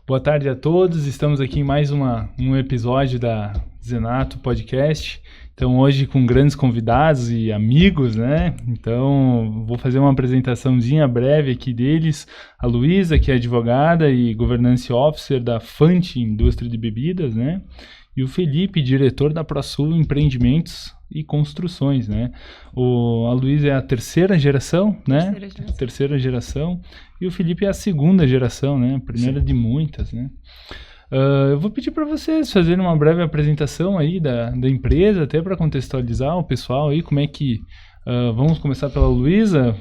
Boa tarde a todos, estamos aqui em mais um episódio da Zenato Podcast. Então hoje com grandes convidados e amigos, né? Então vou fazer uma apresentaçãozinha breve aqui deles. A Luísa, que é advogada e Governance Officer da Fante Indústria de Bebidas, né? E o Felipe, diretor da ProSul Empreendimentos e Construções, né? A Luísa é a terceira geração, né? Terceira geração. E o Felipe é a segunda geração, né? A primeira de muitas, né? Eu vou pedir para vocês fazerem uma breve apresentação aí da empresa, até para contextualizar o pessoal aí, como é que... vamos começar pela Luísa,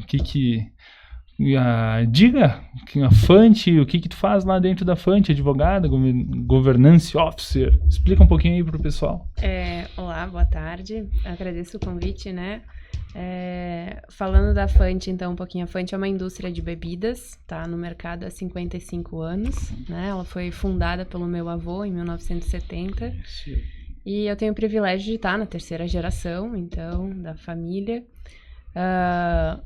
diga a Fante, o que tu faz lá dentro da Fante, advogada, Governance Officer. Explica um pouquinho aí para o pessoal. Olá, boa tarde. Agradeço o convite, né? Falando da Fante, então, um pouquinho. A Fante é uma indústria de bebidas, tá no mercado há 55 anos, né? Ela foi fundada pelo meu avô em 1970. E eu tenho o privilégio de estar na terceira geração, então, da família.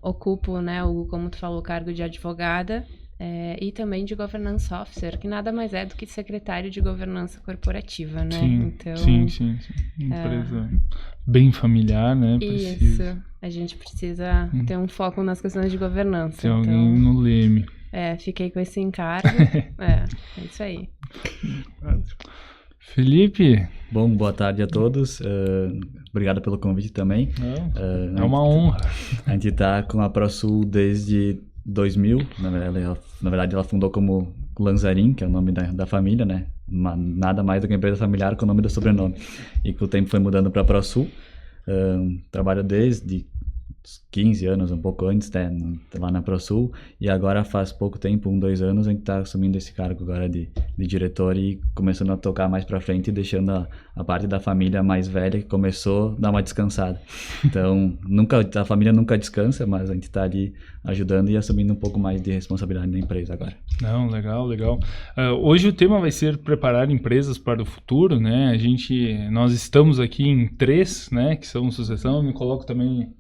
Ocupo, né, como tu falou, o cargo de advogada e também de Governance Officer, que nada mais é do que secretário de governança corporativa, né? Sim. Empresa bem familiar, né? Isso. A gente precisa ter um foco nas questões de governança. Tem alguém no leme. Fiquei com esse encargo. É isso aí. Felipe? Bom, boa tarde a todos. Obrigado pelo convite também. É uma honra. A gente está com a ProSul desde 2000. Na verdade, ela fundou como Lanzarin, que é o nome da família, né? Nada mais do que uma empresa familiar com o nome do sobrenome. E com o tempo foi mudando para a ProSul. Trabalho desde 15 anos, um pouco antes, né, lá na ProSul, e agora faz pouco tempo, 2 anos, a gente está assumindo esse cargo agora de diretor e começando a tocar mais para frente e deixando a parte da família mais velha que começou a dar uma descansada. Então, a família nunca descansa, mas a gente está ali ajudando e assumindo um pouco mais de responsabilidade na empresa agora. Não, legal. Hoje o tema vai ser preparar empresas para o futuro, né? Nós estamos aqui em 3, né, que são sucessão, eu me coloco também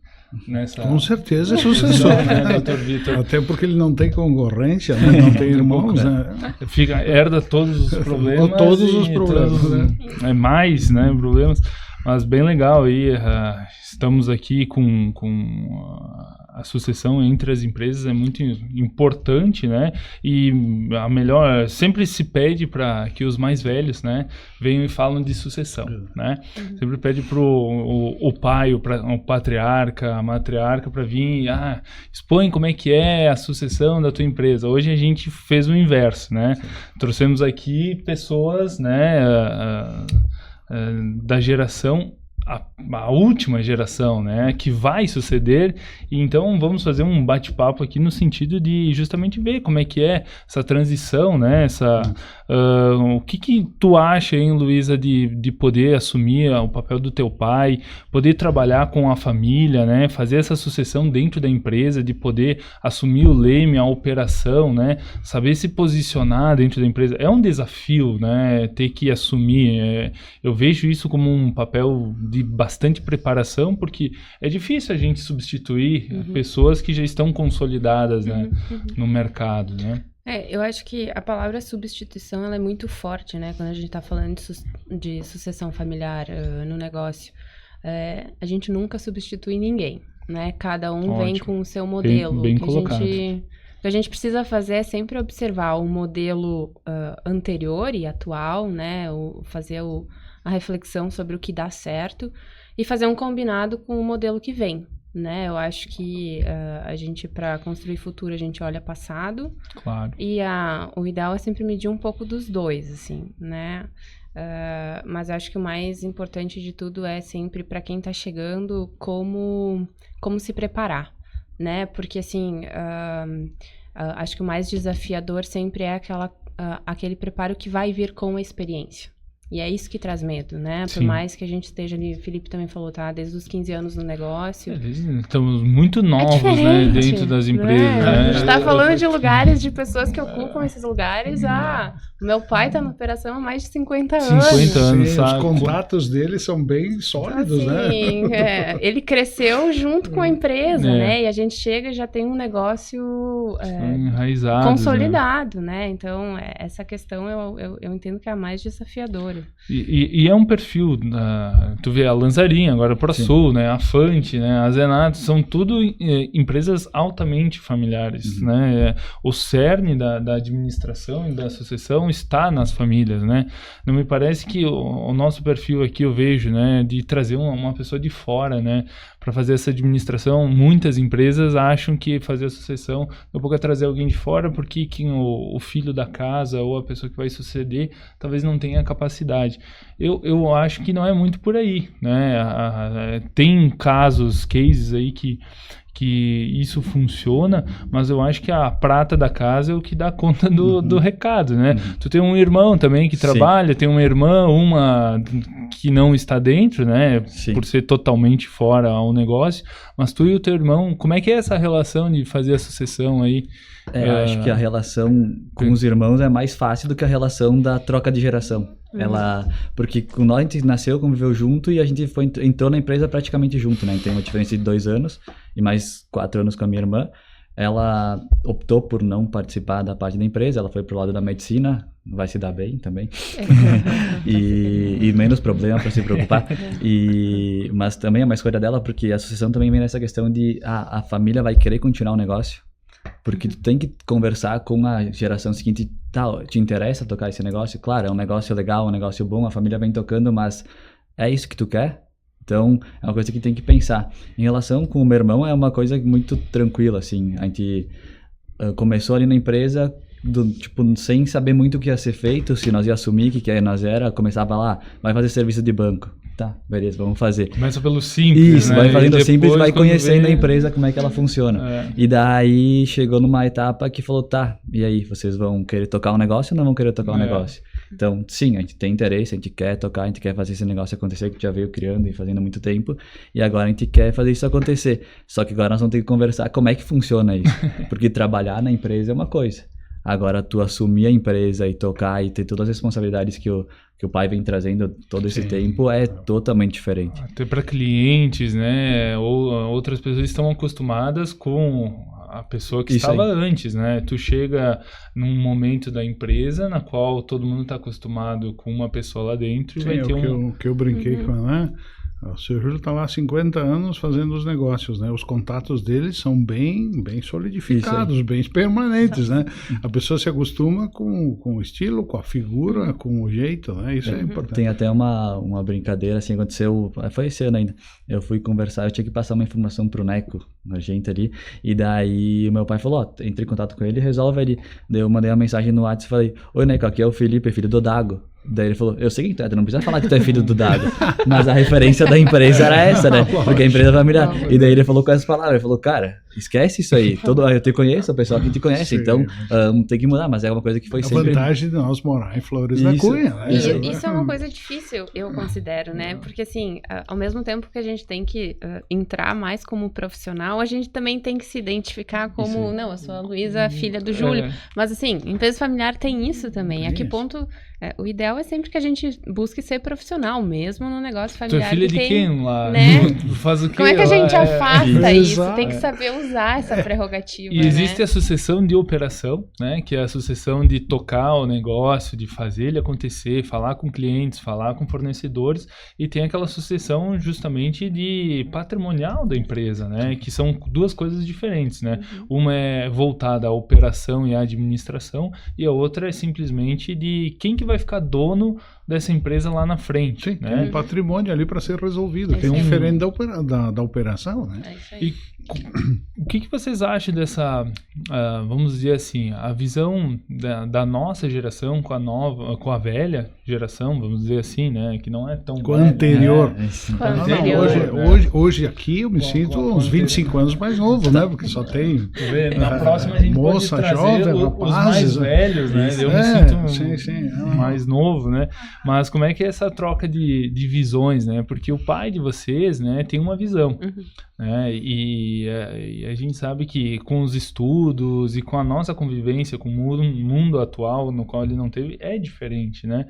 nessa... Com certeza é sucessor, né, Dr. Vitor? Até porque ele não tem concorrência, né? Não tem irmãos, né? Herda todos os problemas. Né? Mais, né, problemas. Mas bem legal aí, estamos aqui com a sucessão entre as empresas é muito importante, né? E a melhor, sempre se pede para que os mais velhos, né, venham e falam de sucessão, né? Sempre pede pro o pai, o patriarca, a matriarca para vir, expõe como é que é a sucessão da tua empresa. Hoje a gente fez o inverso, né? Trouxemos aqui pessoas, né, da geração, a última geração, né, que vai suceder, e então vamos fazer um bate-papo aqui no sentido de justamente ver como é que é essa transição, né, o que tu acha, hein, Luísa, de poder assumir o papel do teu pai, poder trabalhar com a família, né, fazer essa sucessão dentro da empresa, de poder assumir o leme, a operação, né, saber se posicionar dentro da empresa, é um desafio, né, ter que assumir, eu vejo isso como um papel de bastante preparação, porque é difícil a gente substituir pessoas que já estão consolidadas, né, no mercado, né? Eu acho que a palavra substituição ela é muito forte, né? Quando a gente está falando de sucessão familiar no negócio. A gente nunca substitui ninguém, né? Cada um vem com o seu modelo. Bem colocado. O que a gente precisa fazer é sempre observar o modelo anterior e atual, né? Fazer a reflexão sobre o que dá certo e fazer um combinado com o modelo que vem, né? Eu acho que a gente, para construir futuro, a gente olha passado. Claro. E o ideal é sempre medir um pouco dos dois, assim, né? Mas acho que o mais importante de tudo é sempre, para quem está chegando, como se preparar, né? Porque, assim, acho que o mais desafiador sempre é aquele preparo que vai vir com a experiência. E é isso que traz medo, né? Por mais que a gente esteja ali, o Felipe também falou, tá? Desde os 15 anos no negócio. Estamos muito novos, né? Dentro das empresas, né? A gente tá falando de lugares, de pessoas que ocupam esses lugares há Meu pai tá na operação há mais de 50 50 anos, Sim, sabe? os contatos dele são bem sólidos, Assim, né? ele cresceu junto com a empresa, É. né? E a gente chega e já tem um negócio Enraizados, consolidado, né? Então, essa questão eu entendo que é a mais desafiadora. E é um perfil, tu vê a Lanzarin, agora a ProSul, né, a Fante, né, a Zenato, são tudo empresas altamente familiares, né? O cerne da administração e da sucessão está nas famílias, né? Não me parece que o nosso perfil aqui eu vejo, né, de trazer uma pessoa de fora, né, para fazer essa administração. Muitas empresas acham que fazer a sucessão daqui a pouco é trazer alguém de fora porque o filho da casa ou a pessoa que vai suceder talvez não tenha a capacidade. Eu acho que não é muito por aí, né? Tem cases aí que isso funciona, mas eu acho que a prata da casa é o que dá conta do recado, né? Tu tem um irmão também que trabalha, tem uma irmã, uma que não está dentro, né? Sim. Por ser totalmente fora ao negócio, mas tu e o teu irmão, como é que é essa relação de fazer a sucessão aí? Acho que a relação com os irmãos é mais fácil do que a relação da troca de geração. Porque nós a gente nasceu, conviveu junto e a gente entrou na empresa praticamente junto, né? Tem uma diferença de 2 anos e mais 4 anos com a minha irmã. Ela optou por não participar da parte da empresa, ela foi pro lado da medicina, vai se dar bem também. e menos problema para se preocupar. Mas também é uma escolha dela, porque a associação também vem nessa questão de a família vai querer continuar o negócio. Porque tu tem que conversar com a geração seguinte, te interessa tocar esse negócio? Claro, é um negócio legal, um negócio bom, a família vem tocando, mas é isso que tu quer? Então, é uma coisa que tem que pensar. Em relação com o meu irmão, é uma coisa muito tranquila, assim. A gente começou ali na empresa, sem saber muito o que ia ser feito, se nós ia assumir, o que nós era, começava lá, vai fazer serviço de banco. Tá, beleza, vamos fazer. Começa pelo simples, isso, né? vai fazendo simples e vai conhecendo vem... a empresa, como é que ela funciona. E daí chegou numa etapa que falou, tá, e aí, vocês vão querer tocar um negócio ou não vão querer tocar um negócio? Então, sim, a gente tem interesse, a gente quer tocar, a gente quer fazer esse negócio acontecer, que a gente já veio criando e fazendo há muito tempo, e agora a gente quer fazer isso acontecer. Só que agora nós vamos ter que conversar como é que funciona isso. Porque trabalhar na empresa é uma coisa. Agora, tu assumir a empresa e tocar e ter todas as responsabilidades que o pai vem trazendo todo esse tempo é totalmente diferente. Até para clientes, né? Ou outras pessoas estão acostumadas com a pessoa que estava antes, né? Tu chega num momento da empresa na qual todo mundo está acostumado com uma pessoa lá dentro e vai ter o que eu brinquei com ela, né? O seu Júlio está lá há 50 anos fazendo os negócios, né? Os contatos dele são bem solidificados, bem permanentes, né? A pessoa se acostuma com o estilo, com a figura, com o jeito, né? Isso é importante. Tem até uma brincadeira, assim, aconteceu, foi esse ano ainda. Eu fui conversar, eu tinha que passar uma informação pro Neco, a gente ali, e daí o meu pai falou, entre em contato com ele e resolve ali. Daí eu mandei uma mensagem no WhatsApp e falei, oi Neco, aqui é o Felipe, filho do Dago. Daí ele falou, eu sei quem tu é, tu não precisa falar que tu é filho do Dago. Mas a referência da empresa era essa, né? Porque a empresa é familiar. E daí ele falou com essas palavras, ele falou, cara, esquece isso aí. Eu te conheço, o pessoal que te conhece, então tem que mudar, mas é uma coisa que foi sempre... A vantagem de nós morar em Flores da Cunha, né? Isso é uma coisa difícil, eu considero, né? Porque assim, ao mesmo tempo que a gente tem que entrar mais como profissional, a gente também tem que se identificar como, não, eu sou a Luísa, filha do Júlio. Mas assim, empresa familiar tem isso também. A que ponto... o ideal é sempre que a gente busque ser profissional, mesmo no negócio familiar. Tu é filha de quem lá? Né? Faz o quê? Como é que a gente afasta isso? Exato. Tem que saber usar essa prerrogativa, E existe né? a sucessão de operação, né? Que é a sucessão de tocar o negócio, de fazer ele acontecer, falar com clientes, falar com fornecedores, e tem aquela sucessão justamente de patrimonial da empresa, né? Que são duas coisas diferentes, né? Uma é voltada à operação e à administração, e a outra é simplesmente de quem que vai ficar dono dessa empresa lá na frente. Sim, né? tem um patrimônio ali para ser resolvido, que é diferente da operação, né? É isso aí. E o que vocês acham dessa, vamos dizer assim, a visão da nossa geração com a velha geração, vamos dizer assim, né? Que não é tão... Com a anterior. Hoje aqui eu me sinto uns 25 anos mais novo, né? Porque só tem... Na próxima a gente moça, pode trazer jovem, os mais velhos, né? Eu me sinto mais novo, né? Mas como é que é essa troca de visões, né? Porque o pai de vocês, né, tem uma visão, né? E a gente sabe que com os estudos e com a nossa convivência com o mundo atual no qual ele não teve, é diferente, né?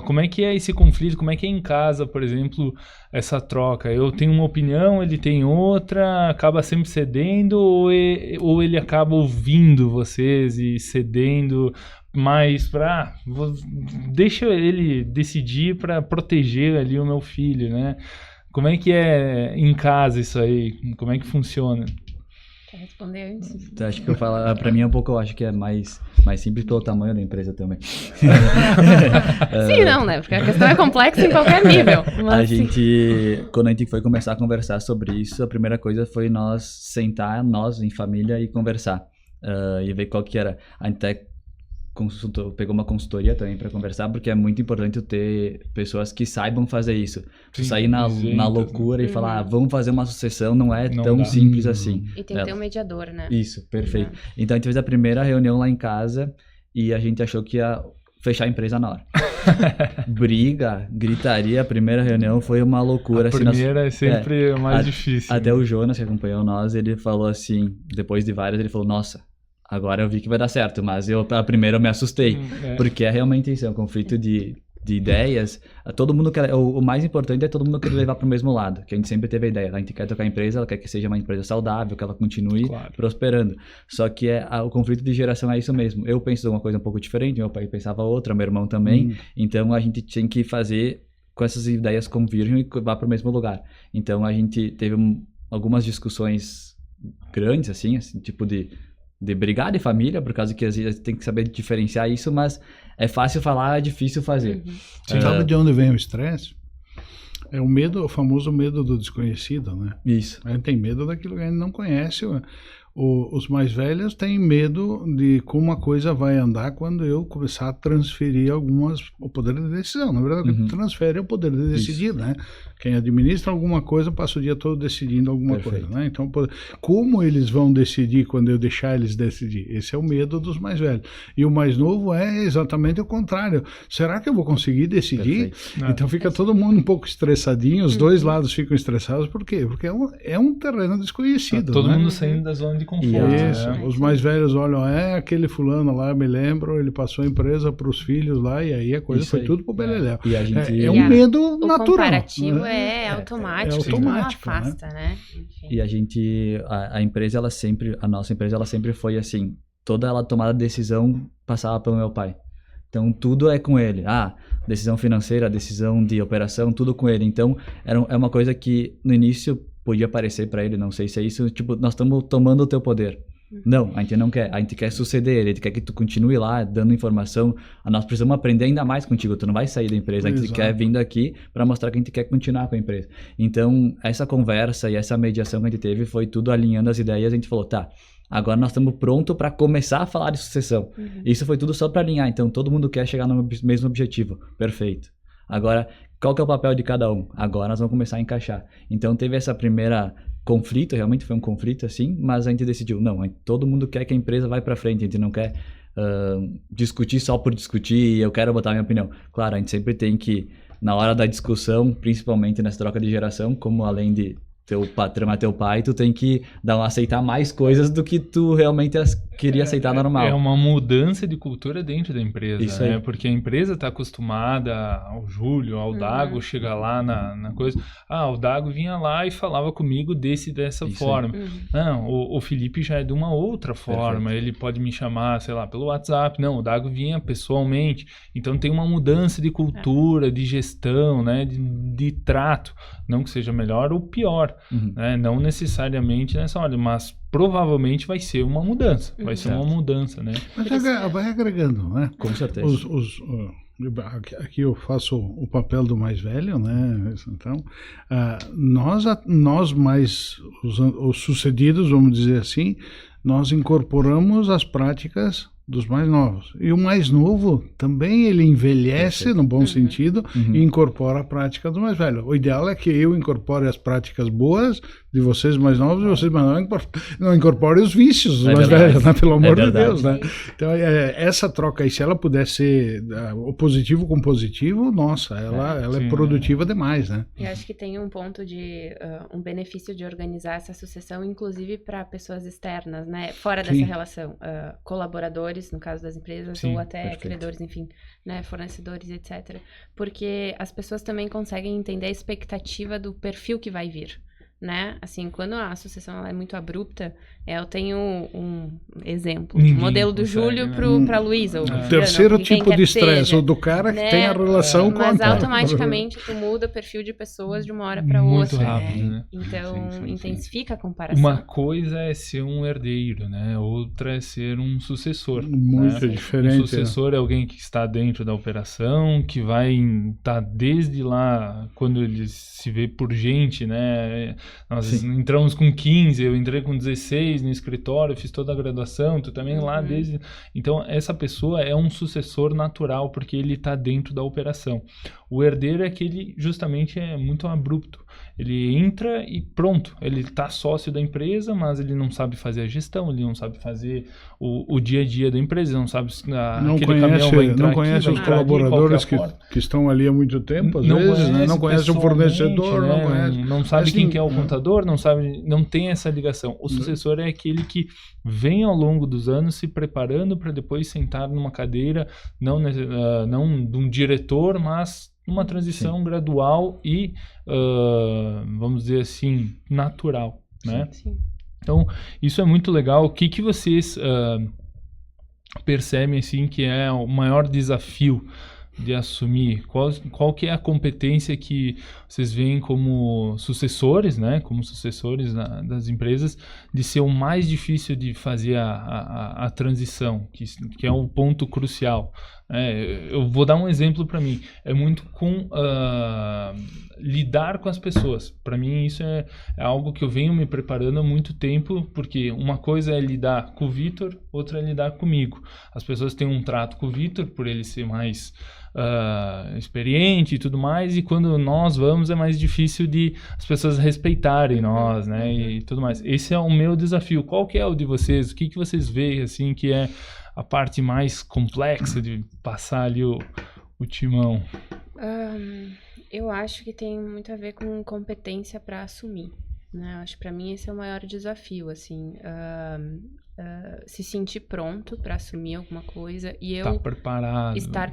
Como é que é esse conflito? Como é que é em casa, por exemplo, essa troca? Eu tenho uma opinião, ele tem outra, acaba sempre cedendo ou ele acaba ouvindo vocês e cedendo mais para... deixa ele decidir para proteger ali o meu filho, né? Como é que é em casa isso aí? Como é que funciona? Quer responder antes? Então, acho que pra mim é um pouco, eu acho que é mais simples pelo tamanho da empresa também. Sim, não, né? Porque a questão é complexa em qualquer nível. Mas quando a gente foi começar a conversar sobre isso, a primeira coisa foi nós sentar, nós em família, e conversar. E ver qual que era. A gente até pegou uma consultoria também para conversar, porque é muito importante ter pessoas que saibam fazer isso. Sim, sair na loucura e falar, vamos fazer uma sucessão, não é tão simples assim. E tem que ter um mediador, né? Isso, perfeito. Então a gente fez a primeira reunião lá em casa e a gente achou que ia fechar a empresa na hora. Briga, gritaria, a primeira reunião foi uma loucura. A primeira é sempre mais difícil. Até o Jonas, que acompanhou nós, ele falou assim, depois de várias, ele falou, nossa, agora eu vi que vai dar certo, mas a primeira eu me assustei, porque é realmente isso, é um conflito de ideias. Todo mundo quer, o mais importante é todo mundo querer levar para o mesmo lado, que a gente sempre teve a ideia, a gente quer tocar a empresa, ela quer que seja uma empresa saudável, que ela continue prosperando, só que o conflito de geração é isso mesmo. Eu penso uma coisa um pouco diferente, meu pai pensava outra, meu irmão também, então a gente tinha que fazer com essas ideias convirjam e vá para o mesmo lugar. Então a gente teve algumas discussões grandes, assim tipo de brigar de família, por causa que às vezes tem que saber diferenciar isso, mas é fácil falar, é difícil fazer. Você sabe de onde vem o estresse? É o medo, o famoso medo do desconhecido, né? Isso. A gente tem medo daquilo que a gente não conhece. Os mais velhos têm medo de como a coisa vai andar quando eu começar a transferir o poder de decisão. Na verdade, o que transfere é o poder de decidir, né? Quem administra alguma coisa passa o dia todo decidindo alguma coisa, né? Então, como eles vão decidir quando eu deixar eles decidir? Esse é o medo dos mais velhos. E o mais novo é exatamente o contrário. Será que eu vou conseguir decidir? Então fica todo mundo um pouco estressadinho, os dois lados ficam estressados. Por quê? Porque é um terreno desconhecido. Todo né? mundo saindo da zona de conforto. Isso. Os mais velhos olham, aquele fulano lá, me lembro, ele passou a empresa para os filhos lá e aí a coisa foi tudo pro beleléu. E a gente... É um medo natural. O comparativo é automático, não afasta, né? E a gente, a empresa, a nossa empresa, ela sempre foi assim, toda ela tomada de decisão passava pelo meu pai. Então, tudo é com ele. Decisão financeira, decisão de operação, tudo com ele. Então, é uma coisa que no início podia parecer para ele, não sei se é isso, tipo, nós estamos tomando o teu poder. Não, a gente não quer, a gente quer suceder ele, a gente quer que tu continue lá dando informação, nós precisamos aprender ainda mais contigo, tu não vai sair da empresa, a gente quer vindo aqui para mostrar que a gente quer continuar com a empresa. Então, essa conversa e essa mediação que a gente teve foi tudo alinhando as ideias, a gente falou, agora nós estamos prontos para começar a falar de sucessão. Isso foi tudo só para alinhar, então todo mundo quer chegar no mesmo objetivo, perfeito. Agora, qual que é o papel de cada um? Agora nós vamos começar a encaixar. Então teve essa primeira conflito, realmente foi um conflito assim, mas a gente decidiu, não, todo mundo quer que a empresa vá para frente, a gente não quer discutir só por discutir e eu quero botar a minha opinião. Claro, a gente sempre tem que, na hora da discussão, principalmente nessa troca de geração, como além de teu patrão é teu pai, tu tem que aceitar mais coisas do que tu realmente queria aceitar normal. É uma mudança de cultura dentro da empresa, isso né? Aí. Porque a empresa está acostumada ao Júlio, ao Dago, chega lá na coisa. O Dago vinha lá e falava comigo dessa isso forma. Não, o Felipe já é de uma outra forma. Perfeito. Ele pode me chamar, sei lá, pelo WhatsApp. Não, o Dago vinha pessoalmente. Então tem uma mudança de cultura, de gestão, né? De trato. Não que seja melhor ou pior. Né? Não necessariamente nessa ordem, mas provavelmente vai ser uma mudança. Vai ser uma mudança, né? Mas vai agregando, né? Com certeza. Aqui eu faço o papel do mais velho, né? Então, nós mais, os sucedidos, vamos dizer assim, nós incorporamos as práticas dos mais novos. E o mais novo também ele envelhece, no bom sentido, e incorpora a prática do mais velho. O ideal é que eu incorpore as práticas boas de vocês mais novos e vocês mais novos não incorporem os vícios dos mais velhos, né? Pelo amor de Deus, né? Então, essa troca aí, se ela puder ser o positivo com positivo, nossa, ela é produtiva demais, né? Eu acho que tem um ponto de um benefício de organizar essa sucessão, inclusive para pessoas externas, né? Fora dessa relação, colaboradores, no caso das empresas, ou até credores, enfim, né, fornecedores, etc. Porque as pessoas também conseguem entender a expectativa do perfil que vai vir, né? Assim, quando a sucessão ela é muito abrupta, eu tenho um exemplo, o modelo do Júlio para a Luísa. O terceiro tipo de estresse, o do cara que tem a relação com a... Mas automaticamente tu muda o perfil de pessoas de uma hora para outra. Muito rápido, né? Então, intensifica a comparação. Uma coisa é ser um herdeiro, né? Outra é ser um sucessor. Muito diferente. Um sucessor é alguém que está dentro da operação, que vai estar desde lá, quando ele se vê por gente, né? Nós entramos com 15, eu entrei com 16 no escritório, fiz toda a graduação, tu também lá desde... Então, essa pessoa é um sucessor natural, porque ele está dentro da operação. O herdeiro é aquele, justamente, é muito abrupto. Ele entra e pronto, ele está sócio da empresa, mas ele não sabe fazer a gestão, ele não sabe fazer o dia a dia da empresa, não sabe aquele caminhão vai entrar não conhece aqui, os colaboradores que estão ali há muito tempo, às vezes, né? Não conhece o fornecedor, né? Não sabe quem que é o contador, não tem essa ligação. O sucessor é aquele que vem ao longo dos anos se preparando para depois sentar numa cadeira, não de um diretor, mas uma transição gradual e, vamos dizer assim, natural, né? Sim. Então, isso é muito legal. O que vocês percebem, assim, que é o maior desafio de assumir? Qual que é a competência que vocês veem como sucessores, né? Como sucessores das empresas, de ser o mais difícil de fazer a transição, que é um ponto crucial. Eu vou dar um exemplo para mim. É muito com lidar com as pessoas. Para mim, isso é algo que eu venho me preparando há muito tempo, porque uma coisa é lidar com o Vitor, outra é lidar comigo. As pessoas têm um trato com o Vitor, por ele ser mais experiente e tudo mais, e quando nós vamos é mais difícil de as pessoas respeitarem nós, né, e tudo mais. Esse é o meu desafio. Qual que é o de vocês? O que vocês veem, assim, que é a parte mais complexa de passar ali o timão? Eu acho que tem muito a ver com competência para assumir, né? Acho que para mim esse é o maior desafio, assim, se sentir pronto para assumir alguma coisa e eu estar preparado. Estudar.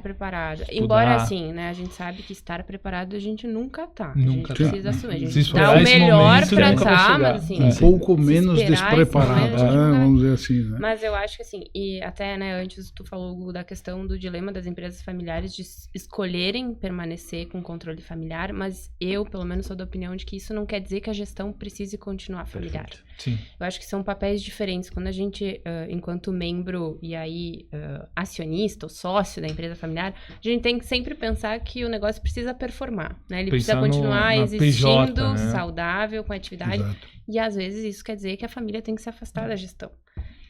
Embora assim, né, a gente sabe que estar preparado a gente nunca tá. Nunca a gente precisa assumir, a gente se dá o melhor para estar, mas assim, um pouco menos despreparado, vamos dizer assim, né? Mas eu acho que assim, e até, né, antes tu falou da questão do dilema das empresas familiares de escolherem permanecer com controle familiar, mas eu, pelo menos, sou da opinião de que isso não quer dizer que a gestão precise continuar familiar. Sim. Eu acho que são papéis diferentes. Quando a gente, enquanto membro e aí acionista ou sócio da empresa familiar, a gente tem que sempre pensar que o negócio precisa performar, né? Ele precisa continuar existindo, PJ, né? Saudável, com atividade. Exato. E às vezes isso quer dizer que a família tem que se afastar da gestão,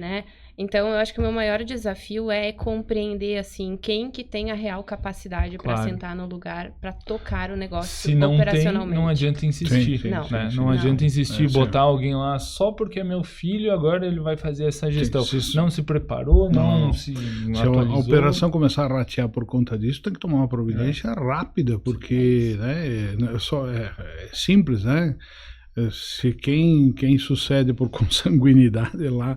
né? Então, eu acho que o meu maior desafio é compreender, assim, quem que tem a real capacidade para sentar no lugar, para tocar o negócio Se não operacionalmente. Tem, não adianta insistir. Sim, né? Não adianta insistir, botar alguém lá só porque é meu filho, agora ele vai fazer essa gestão. Não se preparou, não se atualizou. Se a operação começar a ratear por conta disso, tem que tomar uma providência rápida, porque é simples, né? Se quem sucede por consanguinidade lá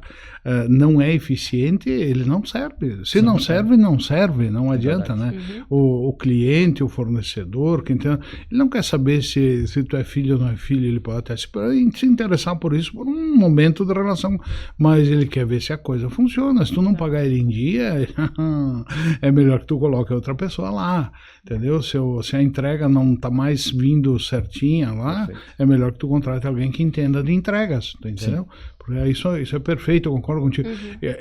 não é eficiente, ele não serve. Se não serve, não serve, não adianta, né? O cliente, o fornecedor, ele não quer saber se tu é filho ou não é filho, ele pode até se interessar por isso por um momento de relação, mas ele quer ver se a coisa funciona. Se tu não pagar ele em dia, é melhor que tu coloque outra pessoa lá, entendeu? Se a entrega não está mais vindo certinha lá, é melhor que tu contrate alguém que entenda de entregas, tu entendeu? Isso é perfeito, eu concordo contigo.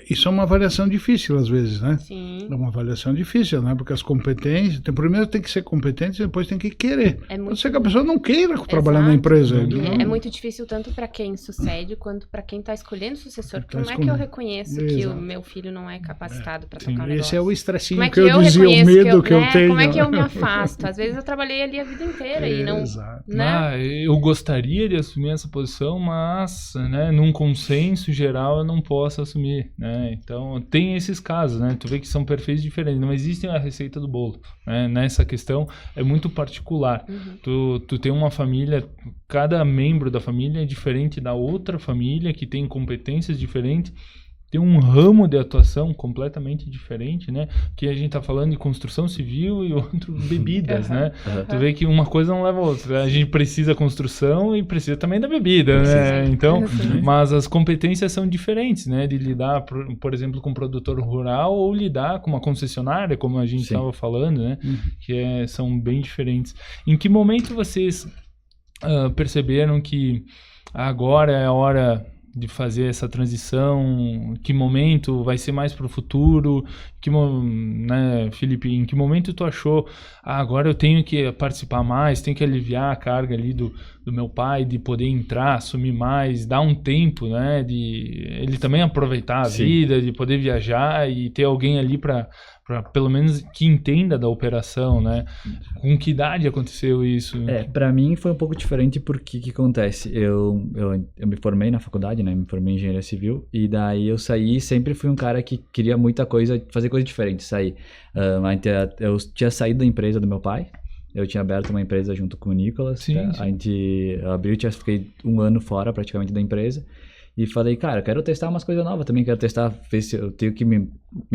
Isso é uma avaliação difícil às vezes, né? Sim. É uma avaliação difícil, né? Porque as competências, primeiro tem que ser competente e depois tem que querer. Pode ser que a pessoa não queira trabalhar na empresa. É muito difícil tanto para quem sucede quanto para quem está escolhendo o sucessor. Porque como é que eu reconheço que o meu filho não é capacitado para tocar um negócio? Esse é o estressinho como é que eu dizia, o medo que eu tenho. Como é que eu me afasto? Às vezes eu trabalhei ali a vida inteira e não... Né? Eu gostaria de assumir essa posição, mas, né, num consenso geral eu não posso assumir, né? Então tem esses casos, né? Tu vê que são perfis diferentes, não existe a receita do bolo, né? Nessa questão é muito particular. Tu tem uma família, cada membro da família é diferente da outra família, que tem competências diferentes, tem um ramo de atuação completamente diferente, né? Que a gente tá falando de construção civil e outro bebidas, né? Tu vê que uma coisa não leva a outra. A gente precisa da construção e precisa também da bebida, né? Então, mas as competências são diferentes, né? De lidar, por exemplo, com um produtor rural ou lidar com uma concessionária, como a gente estava falando, né? Que são bem diferentes. Em que momento vocês perceberam que agora é a hora de fazer essa transição? Que momento vai ser mais para o futuro? Né, Felipe, em que momento tu achou, agora eu tenho que participar mais, tenho que aliviar a carga ali do meu pai, de poder entrar, assumir mais, dar um tempo, né, de ele também aproveitar a vida, de poder viajar e ter alguém ali para pelo menos que entenda da operação, né? Com que idade aconteceu isso? Para mim foi um pouco diferente porque que acontece? Eu me formei na faculdade, né? Me formei em engenharia civil e daí eu saí, sempre fui um cara que queria muita coisa, fazer coisa diferente, sair. Eu tinha saído da empresa do meu pai, eu tinha aberto uma empresa junto com o Nicolas, a gente abriu, fiquei 1 ano fora praticamente da empresa. E falei, cara, quero testar umas coisas novas também, quero testar, ver se eu tenho que me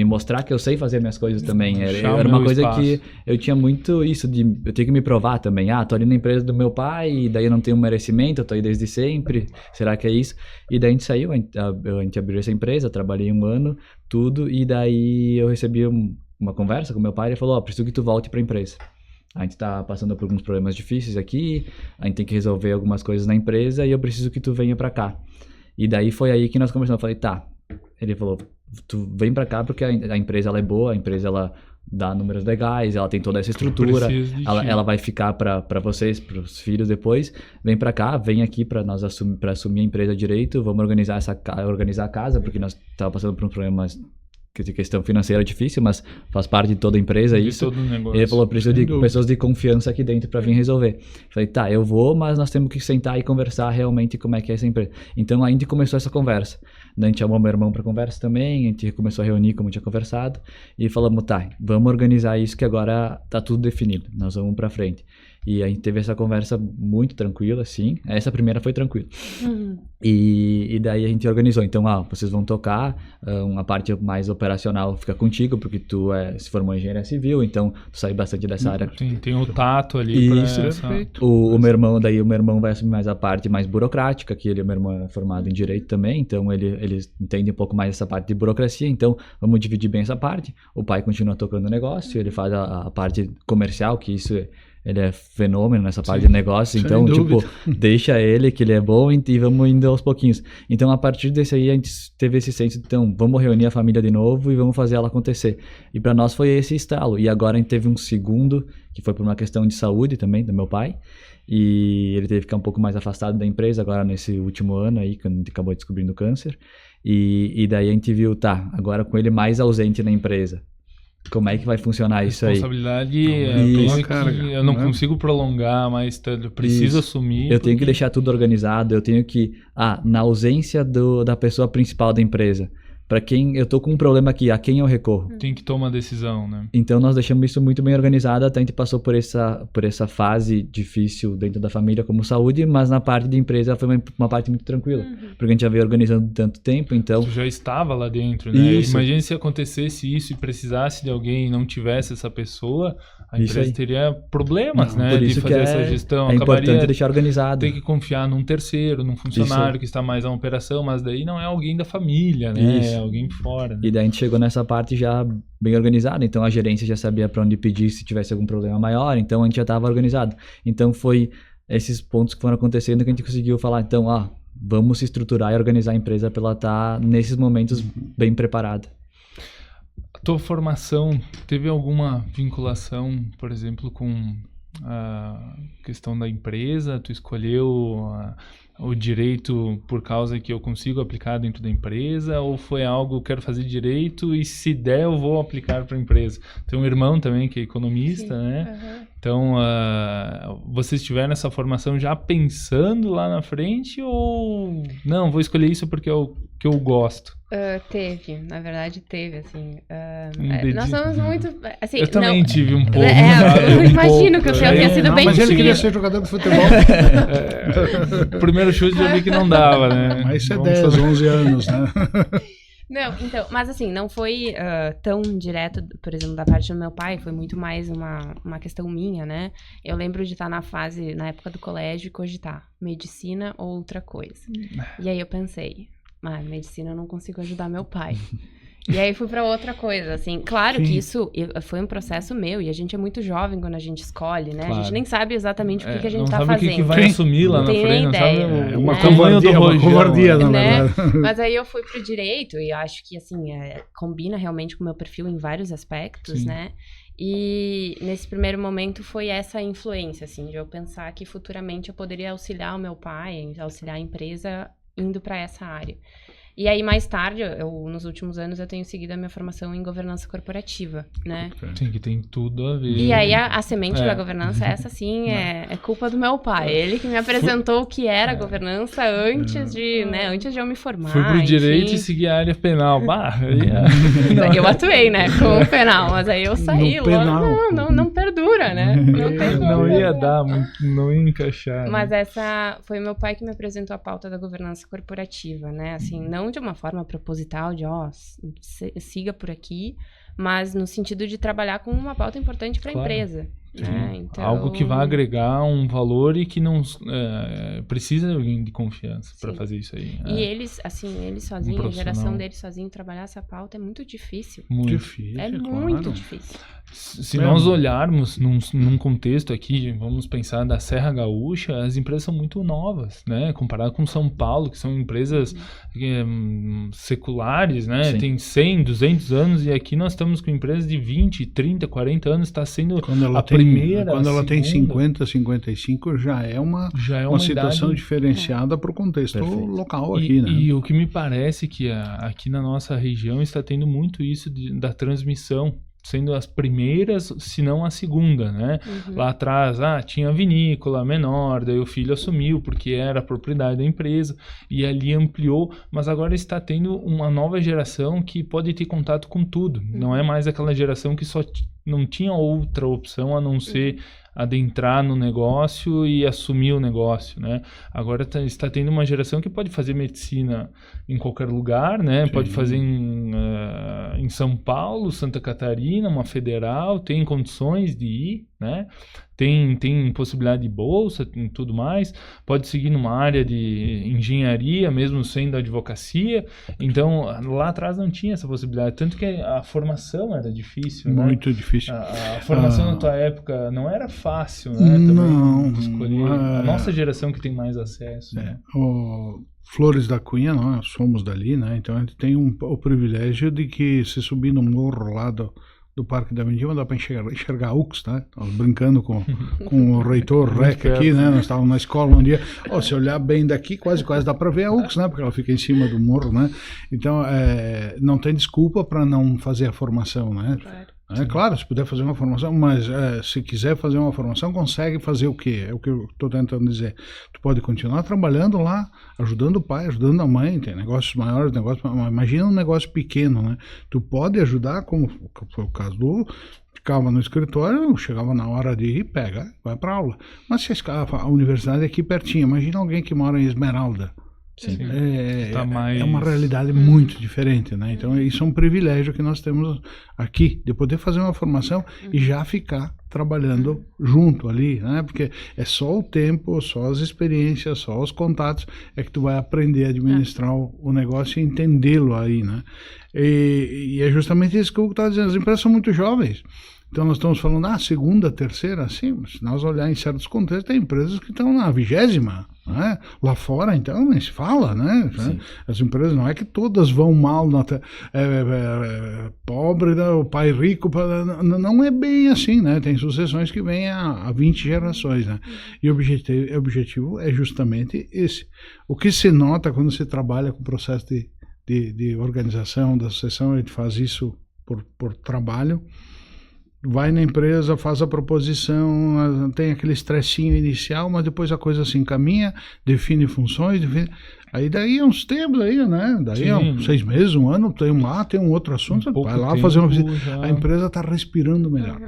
mostrar que eu sei fazer minhas coisas também. Era uma coisa que eu tinha muito isso de, eu tenho que me provar também. Tô ali na empresa do meu pai, e daí eu não tenho merecimento, eu tô aí desde sempre, será que é isso? E daí a gente saiu, a gente abriu essa empresa, trabalhei 1 ano, tudo, e daí eu recebi uma conversa com meu pai, ele falou, preciso que tu volte pra empresa. A gente tá passando por alguns problemas difíceis aqui, a gente tem que resolver algumas coisas na empresa, e eu preciso que tu venha pra cá. E daí foi aí que nós conversamos. Eu falei, tá. Ele falou, tu vem pra cá porque a empresa ela é boa, a empresa ela dá números legais, ela tem toda essa estrutura, ela vai ficar pra vocês, pros filhos depois. Vem pra cá, vem aqui pra nós assumir a empresa direito, vamos organizar a casa, porque nós tava passando por um problema de questão financeira difícil, mas faz parte de toda a empresa isso. Ele falou, preciso de pessoas de confiança aqui dentro para vir resolver. Falei, tá, eu vou, mas nós temos que sentar e conversar realmente como é que é essa empresa. Então a gente começou essa conversa. Daí a gente chamou meu irmão para conversa também, a gente começou a reunir como tinha conversado e falamos, tá, vamos organizar isso que agora tá tudo definido, nós vamos para frente. E a gente teve essa conversa muito tranquila, assim. Essa primeira foi tranquila. E daí a gente organizou. Então, vocês vão tocar, uma parte mais operacional fica contigo, porque tu se formou em engenharia civil, então tu sai bastante dessa área. Tem o tato ali. Isso, o meu irmão vai assumir mais a parte mais burocrática, que meu irmão é formado em direito também, então ele entende um pouco mais essa parte de burocracia, então vamos dividir bem essa parte. O pai continua tocando o negócio, ele faz a parte comercial, que isso ele é fenômeno nessa parte de negócio, então, deixa ele, que ele é bom, e vamos indo aos pouquinhos. Então, a partir desse aí, a gente teve esse senso, então, vamos reunir a família de novo e vamos fazer ela acontecer. E para nós foi esse estalo. E agora a gente teve um segundo, que foi por uma questão de saúde também, do meu pai, e ele teve que ficar um pouco mais afastado da empresa agora nesse último ano aí, quando a gente acabou descobrindo câncer. E daí a gente viu, agora com ele mais ausente na empresa. Como é que vai funcionar isso aí? Responsabilidade que eu não consigo prolongar, mas eu preciso assumir. Eu tenho que deixar tudo organizado, eu tenho que... na ausência da pessoa principal da empresa, para quem eu tô com um problema aqui, a quem eu recorro? Tem que tomar decisão, né? Então nós deixamos isso muito bem organizado, até a gente passou por essa fase difícil dentro da família como saúde, mas na parte de empresa foi uma parte muito tranquila, porque a gente já veio organizando tanto tempo, então... Tu já estava lá dentro, né? Imagina se acontecesse isso e precisasse de alguém e não tivesse essa pessoa, a empresa teria problemas, né? Por isso de fazer essa gestão. É importante deixar organizado. Tem que confiar num terceiro, num funcionário que está mais na operação, mas daí não é alguém da família, né? É alguém fora. Né? E daí a gente chegou nessa parte já bem organizada, então a gerência já sabia para onde pedir se tivesse algum problema maior, então a gente já estava organizado. Então foi esses pontos que foram acontecendo que a gente conseguiu falar, então, vamos se estruturar e organizar a empresa para ela estar nesses momentos bem preparada. A tua formação teve alguma vinculação, por exemplo, com a questão da empresa? Tu escolheu o direito por causa que eu consigo aplicar dentro da empresa, ou foi algo, eu quero fazer direito e se der eu vou aplicar para a empresa? Tem um irmão também que é economista, Sim. né? Uhum. Então, vocês tiveram essa formação já pensando lá na frente, ou não, vou escolher isso porque é o que eu gosto? Teve, na verdade teve, assim. Entendi. Nós somos muito. Assim, Eu também não, tive um pouco. eu imagino que o seu tenha sido bem mas ele queria difícil. ser jogador de futebol. O primeiro chute já vi que não dava, né? Mas isso é Vamos 10, fazer- 11 anos, né? Não, então, mas assim, não foi tão direto, por exemplo, da parte do meu pai, foi muito mais uma questão minha, né? Eu lembro de estar na época do colégio, e cogitar medicina ou outra coisa. E aí eu pensei, medicina eu não consigo ajudar meu pai. E aí fui pra outra coisa, assim. Claro Sim. que isso foi um processo meu, e a gente é muito jovem quando a gente escolhe, né? A Claro. gente nem sabe exatamente o que a gente não tá sabe fazendo. o que vai assumir lá Não na tem frente, nem não ideia. sabe É uma né? tamanho do covardia, uma rojão, covardia, na né? verdade. Mas aí eu fui pro direito e acho que, assim, combina realmente com o meu perfil em vários aspectos, Sim. né? E nesse primeiro momento foi essa influência, assim, de eu pensar que futuramente eu poderia auxiliar o meu pai, auxiliar a empresa indo para essa área. E aí, mais tarde, nos últimos anos, eu tenho seguido a minha formação em governança corporativa, né? Sim, que tem tudo a ver. E aí, a semente É. da governança, essa sim, é culpa do meu pai. Ele que me apresentou o que era governança antes de eu me formar. Fui pro direito enfim. e segui a área penal. Eu atuei, né, com o penal, mas aí eu saí No logo. penal. Não perdura, né? Não tem como Não ia perdurar. dar, não ia encaixar. Mas né? essa foi meu pai que me apresentou a pauta da governança corporativa, né? Assim, não de uma forma proposital, de siga por aqui, mas no sentido de trabalhar com uma pauta importante para a Claro. empresa. Né? Então, Algo que vai agregar um valor e que não precisa de alguém de confiança para Sim. fazer isso aí. E eles sozinhos, a profissional. geração deles sozinho, trabalhar essa pauta é muito difícil. Muito. Difícil, É claro. muito difícil. Se É, nós mano. olharmos num contexto aqui, vamos pensar da Serra Gaúcha, as empresas são muito novas, né? Comparado com São Paulo, que são empresas seculares, né? Sim. Tem 100, 200 anos, e aqui nós estamos com empresas de 20, 30, 40 anos, está sendo Quando ela a tem, primeira, quando ela a tem segunda. 50, 55, já é uma situação idade. diferenciada para o contexto Perfeito. local E, aqui, né? e o que me parece que aqui na nossa região está tendo muito isso da transmissão, sendo as primeiras, se não a segunda, né? Uhum. Lá atrás, tinha vinícola menor, daí o filho assumiu porque era propriedade da empresa e ali ampliou, mas agora está tendo uma nova geração que pode ter contato com tudo. Não é mais aquela geração que só não tinha outra opção a não ser adentrar no negócio e assumir o negócio, né? Agora está tendo uma geração que pode fazer medicina em qualquer lugar, né? Sim. Pode fazer em São Paulo, Santa Catarina, uma federal, tem condições de ir, né? Tem possibilidade de bolsa e tudo mais, pode seguir numa área de engenharia, mesmo sendo advocacia. Então, lá atrás não tinha essa possibilidade, tanto que a formação era difícil, né? Muito difícil. A formação na tua época não era fácil, né? Também Não, escolher. A nossa geração que tem mais acesso, né? O Flores da Cunha, nós somos dali, né? Então a gente tem o privilégio de que se subir no morro lá do Parque da Vindima dá para enxergar UX, né? Estávamos brincando com o reitor Rec aqui, né? Nós estávamos na escola um dia. Se olhar bem daqui, quase dá para ver a UX, né? Porque ela fica em cima do morro, né? Então, não tem desculpa para não fazer a formação, né? Claro. Claro, se puder fazer uma formação, mas se quiser fazer uma formação, consegue fazer o quê? É o que eu estou tentando dizer. Tu pode continuar trabalhando lá, ajudando o pai, ajudando a mãe, tem negócios maiores, imagina um negócio pequeno, né? Tu pode ajudar, como foi o caso ficava no escritório, chegava na hora de ir, vai para aula. Mas se a universidade é aqui pertinho, imagina alguém que mora em Esmeralda. Sim. É uma realidade muito diferente, né? Então, isso é um privilégio que nós temos aqui, de poder fazer uma formação e já ficar trabalhando junto ali, né? Porque é só o tempo, só as experiências, só os contatos é que tu vai aprender a administrar o negócio e entendê-lo aí, né? E é justamente isso que eu estava dizendo, as empresas são muito jovens. Então nós estamos falando, segunda, terceira, sim, mas se nós olhar em certos contextos, tem empresas que estão na 20ª, né? Lá fora, então, nem se fala, né? As empresas, não é que todas vão mal, pobre, o pai rico, não é bem assim, né? Tem sucessões que vêm há 20 gerações, né? E o objetivo é justamente esse. O que se nota quando se trabalha com o processo de organização da sucessão, a gente faz isso por trabalho, vai na empresa, faz a proposição, tem aquele estressinho inicial, mas depois a coisa se encaminha, define funções, aí daí uns tempos aí, né? Daí 6 meses, 1 ano, tem um outro assunto, vai lá fazer uma visita. A empresa está respirando melhor.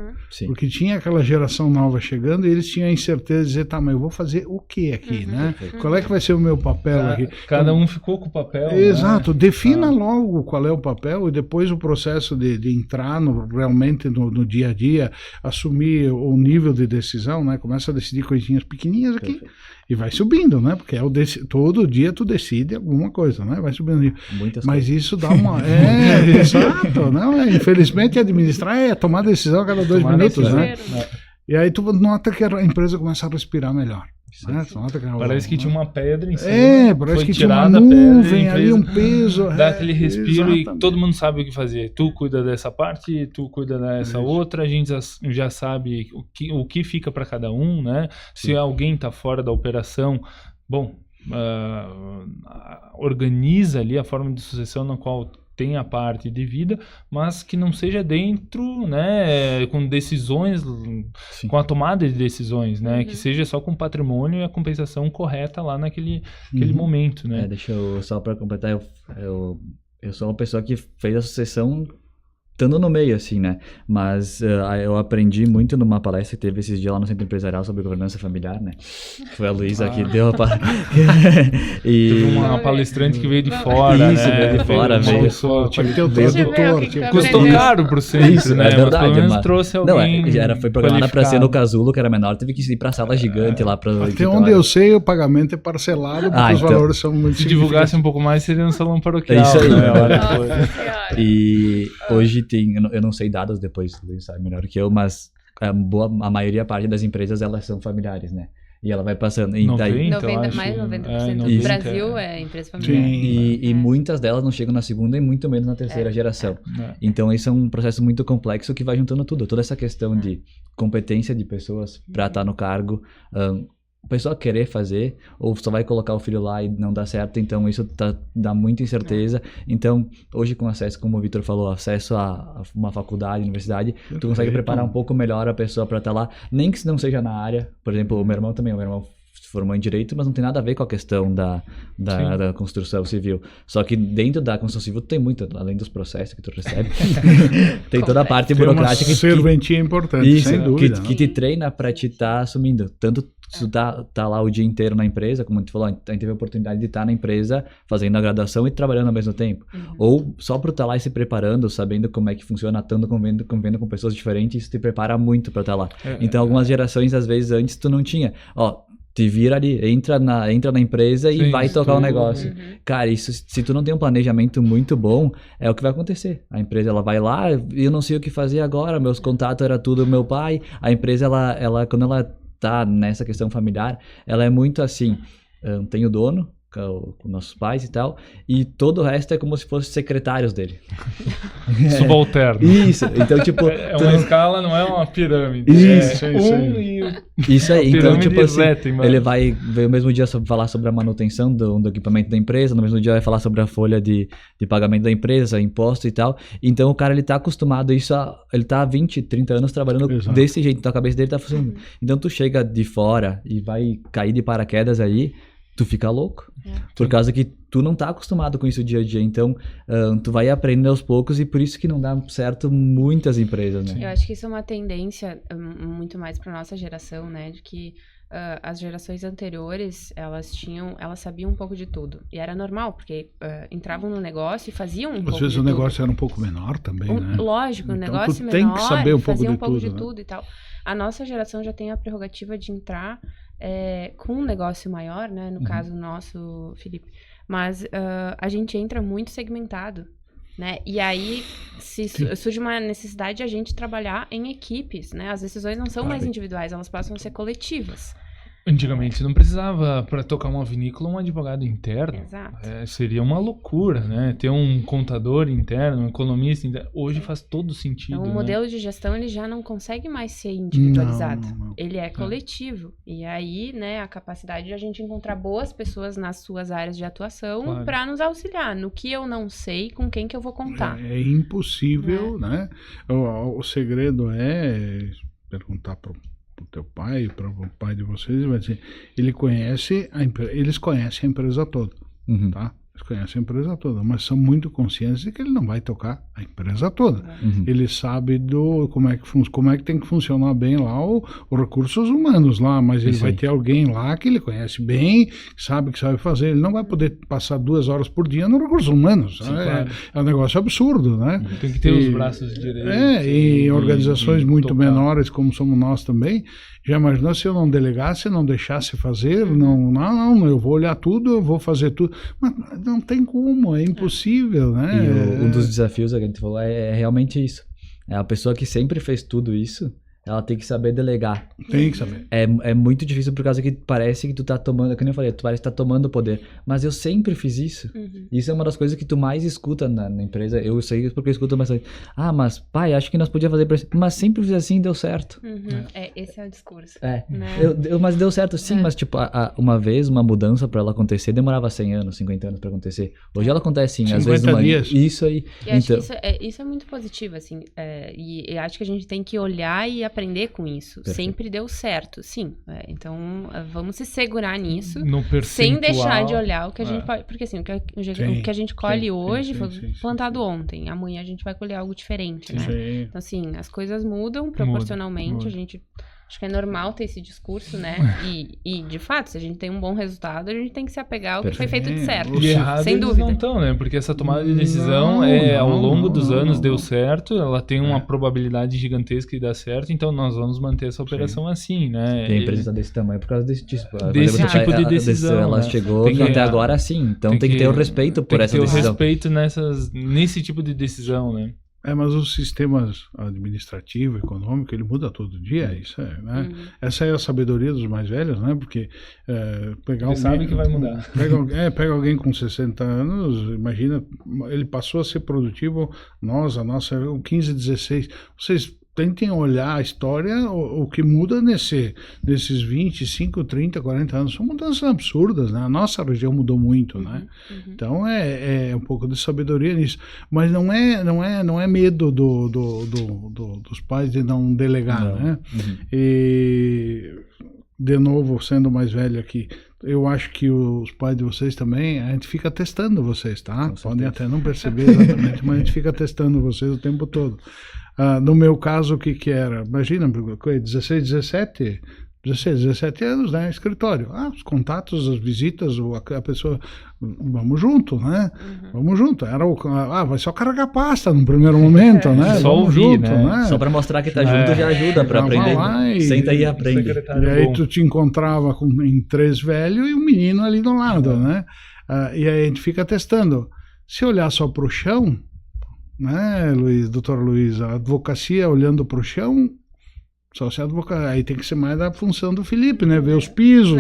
Porque tinha aquela geração nova chegando e eles tinham a incerteza de dizer, tá, mas eu vou fazer o que aqui, né? Qual é que vai ser o meu papel aqui? Cada um ficou com o papel. Exato, né? Defina logo qual é o papel e depois o processo de entrar realmente no dia a dia, assumir o nível de decisão, né? Começa a decidir coisinhas pequenininhas aqui. E vai subindo, né? Porque todo dia tu decide alguma coisa, né? Vai subindo. Mas isso dá uma... exato. Não, infelizmente, administrar é tomar decisão a cada 2 minutos, né? E aí tu nota que a empresa começa a respirar melhor. Né? Parece que tinha uma pedra em cima. Parece que tinha uma nuvem ali, um peso. Dá aquele respiro e todo mundo sabe o que fazer. Tu cuida dessa parte, tu cuida dessa outra, a gente já sabe o que fica para cada um, né? Se alguém está fora da operação, bom, organiza ali a forma de sucessão na qual tem a parte de vida, mas que não seja dentro, né, com decisões, com a tomada de decisões, né, que seja só com patrimônio e a compensação correta lá naquele momento, né. Deixa eu só para completar, eu sou uma pessoa que fez a sucessão estando no meio, assim, né? Mas eu aprendi muito numa palestra que teve esses dias lá no Centro Empresarial sobre governança familiar, né? Foi a Luísa que deu a palestra. Teve uma palestrante que veio de fora, Isso, né? veio de fora, veio. Custou caro pro centro, isso, né? É verdade, mas pelo menos trouxe alguém foi programada para ser no casulo, que era menor, teve que ir pra sala gigante lá pra... Até onde eu sei, o pagamento é parcelado, porque os valores são muito se divulgasse um pouco mais, seria no salão paroquial. Isso aí, né? E hoje tem, eu não sei dados depois, o Luiz sabe melhor que eu, mas a maioria, parte das empresas, elas são familiares, né? E ela vai passando. E 90%, mais 90% do Brasil é empresa familiar. E muitas delas não chegam na segunda e muito menos na terceira geração. Então, isso é um processo muito complexo que vai juntando tudo. Toda essa questão de competência de pessoas para estar no cargo, a pessoa querer fazer, ou só vai colocar o filho lá e não dá certo, então isso dá muita incerteza. Então, hoje com acesso, como o Vitor falou, acesso a uma faculdade, universidade, tu consegue preparar um pouco melhor a pessoa para estar lá, nem que não seja na área. Por exemplo, o meu irmão se formou em Direito, mas não tem nada a ver com a questão da construção civil. Só que dentro da construção civil tem muito, além dos processos que tu recebe, tem toda a parte burocrática. Uma serventia importante, sem dúvida. Que te treina para te estar assumindo. Tanto se tu tá lá o dia inteiro na empresa, como a gente falou, a gente teve a oportunidade de estar na empresa fazendo a graduação e trabalhando ao mesmo tempo. Ou só por estar lá e se preparando, sabendo como é que funciona, estando convivendo com pessoas diferentes, isso te prepara muito para estar lá. Então, algumas gerações, às vezes, antes tu não tinha. Te vira ali, entra na empresa e vai tocar o negócio. Cara, isso, se tu não tem um planejamento muito bom, é o que vai acontecer. A empresa, ela vai lá, eu não sei o que fazer agora, meus contatos era tudo meu pai. A empresa, ela quando ela tá nessa questão familiar, ela é muito assim, tem o dono, com nossos pais e tal, e todo o resto é como se fossem secretários dele. Subalterno. Isso, então tipo... É uma escala, não é uma pirâmide. Isso, isso aí, então tipo assim, ele vai o mesmo dia falar sobre a manutenção do equipamento da empresa, no mesmo dia vai falar sobre a folha de pagamento da empresa, imposto e tal, então o cara, ele tá acostumado a isso, ele tá há 20, 30 anos trabalhando desse jeito, então a cabeça dele tá funcionando. Então tu chega de fora e vai cair de paraquedas aí, tu fica louco, por causa que tu não tá acostumado com isso dia a dia, então tu vai aprendendo aos poucos e por isso que não dá certo muitas empresas, né? Eu acho que isso é uma tendência muito mais para nossa geração, né, de que as gerações anteriores, elas sabiam um pouco de tudo, e era normal, porque entravam no negócio e faziam um pouco de tudo. Às vezes o negócio era um pouco menor também, né? Lógico, o negócio menor, tem que saber um pouco de tudo e tal. A nossa geração já tem a prerrogativa de entrar com um negócio maior, né? No caso nosso, Felipe. Mas a gente entra muito segmentado. né? E aí surge uma necessidade de a gente trabalhar em equipes, né? As decisões não são mais individuais, elas passam a ser coletivas. Antigamente não precisava, para tocar uma vinícola, um advogado interno. Exato. Seria uma loucura, né? Ter um contador interno, um economista interno. Hoje faz todo sentido. Então, o né? modelo de gestão ele já não consegue mais ser individualizado. Não. Ele é coletivo. E aí, né, a capacidade de a gente encontrar boas pessoas nas suas áreas de atuação para nos auxiliar. No que eu não sei, com quem que eu vou contar. É impossível, né? O segredo é perguntar para o teu pai, para o pai de vocês, ele vai dizer, eles conhecem a empresa toda, tá? Eles conhecem a empresa toda, mas são muito conscientes de que ele não vai tocar a empresa toda. Ele sabe como é que tem que funcionar bem lá os recursos humanos lá, mas ele vai ter alguém lá que ele conhece bem, que sabe fazer. Ele não vai poder passar 2 horas por dia no recursos humanos. Sim, claro. É um negócio absurdo, né? Tem que ter os braços direitos. E organizações muito menores, como somos nós também, já imaginou se eu não delegasse, não deixasse fazer? Não, eu vou olhar tudo, eu vou fazer tudo. Mas não tem como, é impossível, né? E um dos desafios que a gente falou é realmente isso. É a pessoa que sempre fez tudo isso, ela tem que saber delegar. Tem que saber. É muito difícil por causa que parece que tu tá tomando, como eu falei, tu parece que tá tomando poder. Mas eu sempre fiz isso. Isso é uma das coisas que tu mais escuta na empresa. Eu sei porque eu escuto bastante. Mas pai, acho que nós podíamos fazer isso. Mas sempre fiz assim e deu certo. Esse é o discurso. Né? Mas deu certo sim, mas tipo, uma vez uma mudança pra ela acontecer demorava 100 anos, 50 anos pra acontecer. Hoje ela acontece sim, às vezes dias. Isso aí. E acho que isso é muito positivo, assim. E acho que a gente tem que olhar e aprender com isso. Perfeito. Sempre deu certo, sim. Então, vamos se segurar nisso, sem deixar de olhar o que a gente pode... Porque assim, o que a gente colhe hoje foi plantado ontem. Amanhã a gente vai colher algo diferente, né? Então, assim, as coisas mudam proporcionalmente. Muda. A gente... Acho que é normal ter esse discurso, né? E, de fato, se a gente tem um bom resultado, a gente tem que se apegar ao que foi feito de certo. E errado sem dúvida. Não estão, né? Porque essa tomada de decisão ao longo dos anos deu certo, ela tem uma probabilidade gigantesca de dar certo, então nós vamos manter essa operação assim, né? Tem empresa desse tamanho por causa desse tipo de decisão. Ela chegou até agora assim, então tem que ter o respeito por essa decisão. Tem que ter o respeito nesse tipo de decisão, né? Mas os sistemas administrativo, econômico, ele muda todo dia, isso é, né? Essa é a sabedoria dos mais velhos, né? Porque Eles sabem que vai mudar. Pega alguém com 60 anos, imagina, ele passou a ser produtivo, a nossa, 15, 16, vocês tentem olhar a história, o que muda nesses 25, 30, 40 anos, são mudanças absurdas, né? A nossa região mudou muito, né? Então é um pouco de sabedoria nisso, mas não é medo dos pais de não delegar, né? E de novo, sendo mais velho aqui, eu acho que os pais de vocês também, a gente fica testando vocês, tá? Podem até não perceber exatamente, mas a gente fica testando vocês o tempo todo. No meu caso, o que era? Imagina, 17 anos, né? Escritório. Os contatos, as visitas, a pessoa... Vamos junto, né? Vamos junto. Vai só carregar pasta no primeiro momento, né? Só vamos ouvir, junto, né? Só para mostrar que tá junto já ajuda para aprender. Senta aí e aprende. E aí tu te encontrava em 3 velhos e um menino ali do lado, né? E aí a gente fica testando. Se olhar só pro chão, né, doutor Luiz, a advocacia olhando para o chão, só se advocar, aí tem que ser mais da função do Felipe, né, ver os pisos,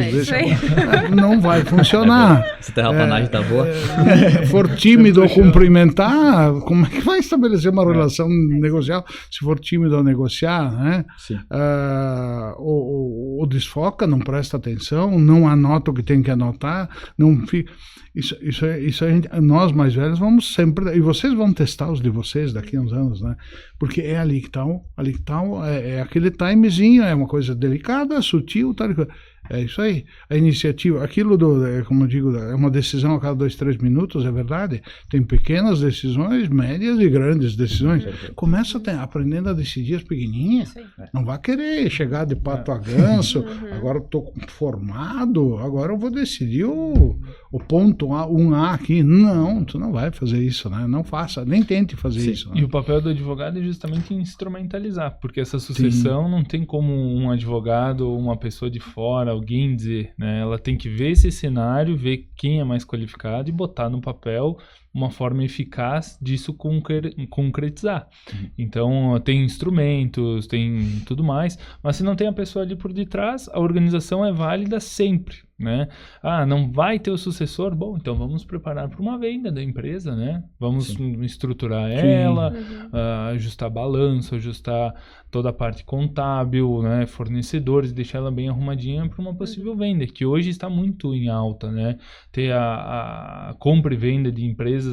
não vai funcionar. Se a terraplanagem tá boa. For tímido ao cumprimentar, como é que vai estabelecer uma relação negocial se for tímido ao negociar, né? Ou desfoca, não presta atenção, não anota o que tem que anotar, não fica... Isso nós mais velhos vamos sempre, e vocês vão testar os de vocês daqui a uns anos, né? Porque é ali que tá, é aquele timezinho, é uma coisa delicada, sutil, tal. É isso aí. A iniciativa, aquilo como eu digo, é uma decisão a cada 2, 3 minutos, é verdade. Tem pequenas decisões, médias e grandes decisões. Começa aprendendo a decidir as pequenininhas. Não vai querer chegar de pato a ganso. Agora eu estou formado, agora eu vou decidir o ponto A aqui. Não, tu não vai fazer isso, né? Não faça, nem tente fazer isso. Né? E o papel do advogado é justamente instrumentalizar, porque essa sucessão não tem como um advogado ou uma pessoa de fora alguém dizer, né? Ela tem que ver esse cenário, ver quem é mais qualificado e botar no papel uma forma eficaz disso concretizar. Então, tem instrumentos, tem tudo mais, mas se não tem a pessoa ali por detrás, a organização é válida sempre, né? Ah, não vai ter o sucessor? Bom, então vamos preparar para uma venda da empresa, né? Vamos estruturar ela, ajustar balanço, ajustar toda a parte contábil, né? Fornecedores, deixar ela bem arrumadinha para uma possível venda, que hoje está muito em alta, né? Ter a compra e venda de empresas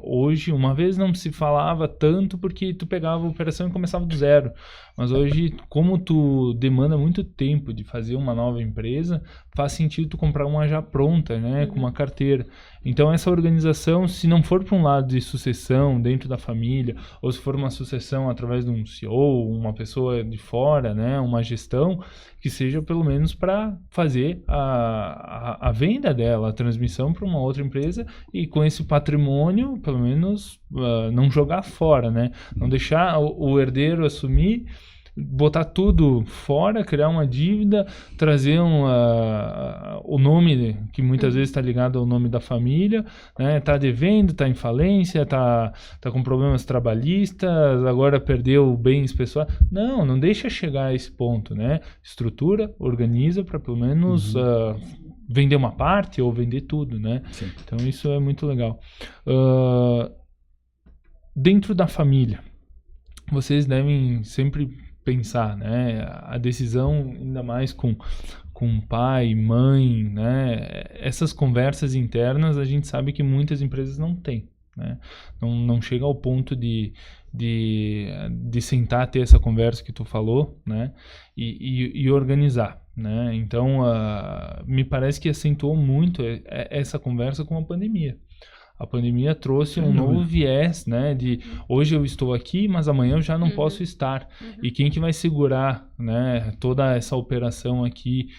hoje, uma vez não se falava tanto porque tu pegava a operação e começava do zero, mas hoje, como tu demanda muito tempo de fazer uma nova empresa, faz sentido tu comprar uma já pronta, né, com uma carteira. Então essa organização, se não for para um lado de sucessão dentro da família, ou se for uma sucessão através de um CEO, uma pessoa de fora, né, uma gestão, que seja pelo menos para fazer a venda dela, a transmissão para uma outra empresa, e com esse patrimônio, pelo menos, não jogar fora, né? Não deixar o herdeiro assumir, botar tudo fora, criar uma dívida, trazer o nome que muitas vezes está ligado ao nome da família, né? Tá devendo, tá em falência, tá com problemas trabalhistas, agora perdeu bens pessoais. Não deixa chegar a esse ponto, né? Estrutura, organiza para pelo menos vender uma parte ou vender tudo, né? Sim. Então isso é muito legal. Dentro da família, vocês devem sempre pensar, né? A decisão, ainda mais com pai, mãe, né? Essas conversas internas a gente sabe que muitas empresas não têm, né? Não chega ao ponto de sentar, ter essa conversa que tu falou, né? E organizar, né? Então, me parece que acentuou muito essa conversa com a pandemia. A pandemia trouxe um novo viés, né, de hoje eu estou aqui, mas amanhã eu já não posso estar. E quem que vai segurar, né, toda essa operação aqui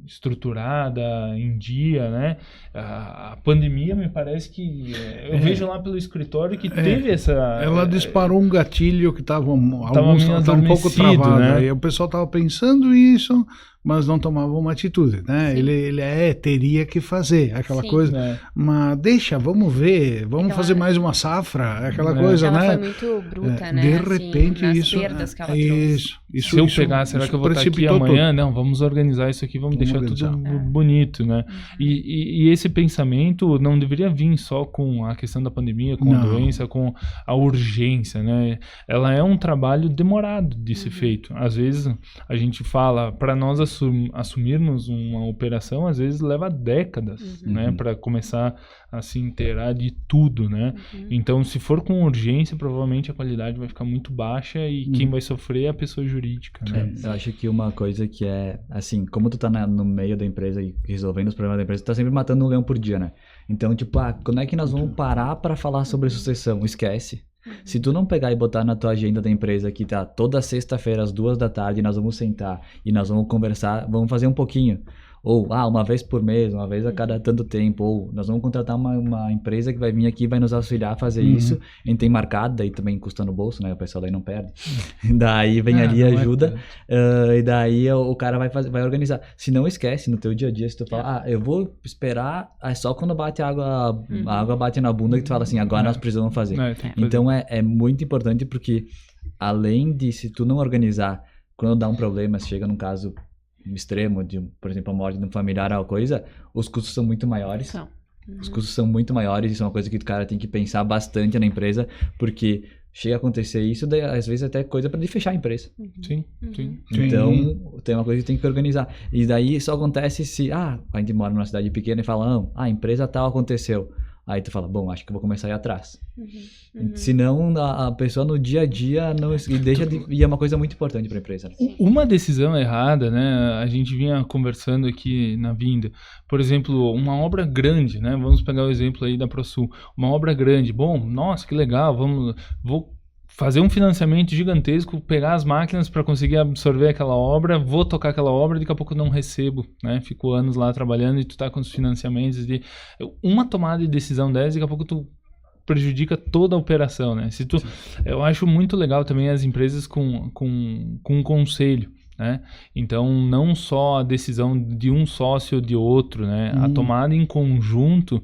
estruturada, em dia, né? A pandemia me parece que... Eu vejo lá pelo escritório que teve essa... Ela disparou um gatilho que estava um pouco adormecido, travado. né? Aí o pessoal estava pensando isso, mas não tomava uma atitude, né? Ele teria que fazer aquela coisa, mas vamos ver, vamos fazer mais uma safra, aquela coisa, ela né? Foi muito bruta, né? De repente assim, isso... perdas que ela trouxe. Se eu pegar, será que eu vou estar aqui amanhã? Não, vamos organizar isso aqui, vamos deixar tudo bonito, né? E esse pensamento não deveria vir só com a questão da pandemia, com a doença, com a urgência, né? Ela é um trabalho demorado de ser feito. Às vezes a gente fala, para nós assumirmos uma operação, às vezes leva décadas, né? Para começar a se inteirar de tudo, né? Então, se for com urgência, provavelmente a qualidade vai ficar muito baixa e quem vai sofrer é a pessoa jurídica, né? Eu acho que uma coisa que é, assim, como tu tá no meio da empresa e resolvendo os problemas da empresa, tu tá sempre matando um leão por dia, né? Então, tipo, quando é que nós vamos parar para falar sobre sucessão? Esquece. Se tu não pegar e botar na tua agenda da empresa que tá toda sexta-feira às 14h nós vamos sentar e nós vamos conversar, vamos fazer um pouquinho. Ou, uma vez por mês, uma vez a cada tanto tempo. Ou, nós vamos contratar uma empresa que vai vir aqui e vai nos auxiliar a fazer isso. A gente tem marcado, daí também custa no bolso, né? O pessoal daí não perde. Daí vem ali e ajuda. E daí o cara vai organizar. Se não esquece, no teu dia a dia, se tu fala, eu vou esperar, só quando bate a água bate na bunda que tu fala assim, agora nós precisamos fazer. Então é muito importante porque, além de, se tu não organizar, quando dá um problema, se chega num caso extremo de, por exemplo, a morte de um familiar ou coisa, os custos são muito maiores. Os custos são muito maiores, isso é uma coisa que o cara tem que pensar bastante na empresa, porque chega a acontecer isso, daí, às vezes até coisa para fechar a empresa. Sim. Então, tem uma coisa que tem que organizar. E daí só acontece se, a gente mora numa cidade pequena e fala, a empresa tal aconteceu. Aí tu fala, bom, acho que eu vou começar a ir atrás. Senão, a pessoa no dia a dia não deixa de... E é uma coisa muito importante para a empresa. Né? Uma decisão errada, né? A gente vinha conversando aqui na vinda. Por exemplo, uma obra grande, né? Vamos pegar o exemplo aí da ProSul. Uma obra grande. Bom, nossa, que legal. Vou fazer um financiamento gigantesco, pegar as máquinas para conseguir absorver aquela obra, vou tocar aquela obra, daqui a pouco eu não recebo, né? Fico anos lá trabalhando e tu tá com os financiamentos de... Uma tomada de decisão dessa, daqui a pouco tu prejudica toda a operação, né? Eu acho muito legal também as empresas com um conselho, né? Então, não só a decisão de um sócio ou de outro, né? A tomada em conjunto,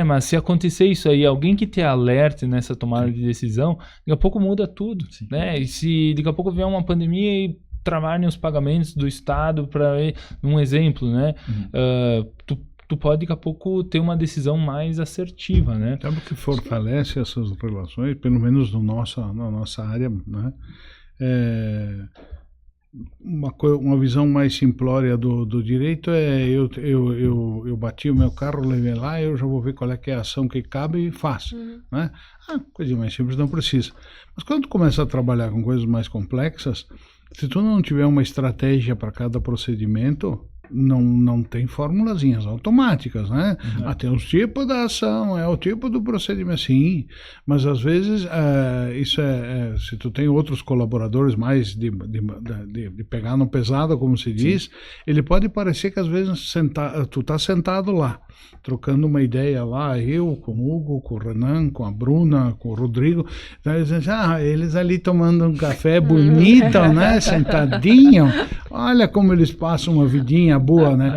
mas se acontecer isso aí, alguém que te alerte nessa tomada de decisão, daqui a pouco muda tudo, né? E se daqui a pouco vier uma pandemia e travarem os pagamentos do Estado, para um exemplo, né? Tu pode daqui a pouco ter uma decisão mais assertiva, né? Sabe o que fortalece essas relações, pelo menos na nossa área, né? Uma visão mais simplória do direito eu bati o meu carro, levei lá, eu já vou ver qual é que é a ação que cabe e faço, né? Coisa mais simples não precisa. Mas quando tu começa a trabalhar com coisas mais complexas, se tu não tiver uma estratégia para cada procedimento, não tem formulazinhas automáticas, né? Tem os tipos da ação, é o tipo do procedimento, sim, mas às vezes isso se tu tem outros colaboradores mais de pegar no pesado, como se diz, ele pode parecer que às vezes tu tá sentado lá, trocando uma ideia lá, eu com o Hugo, com o Renan, com a Bruna, com o Rodrigo, então eles ali tomando um café bonito, né? Sentadinho, olha como eles passam uma vidinha boa, né?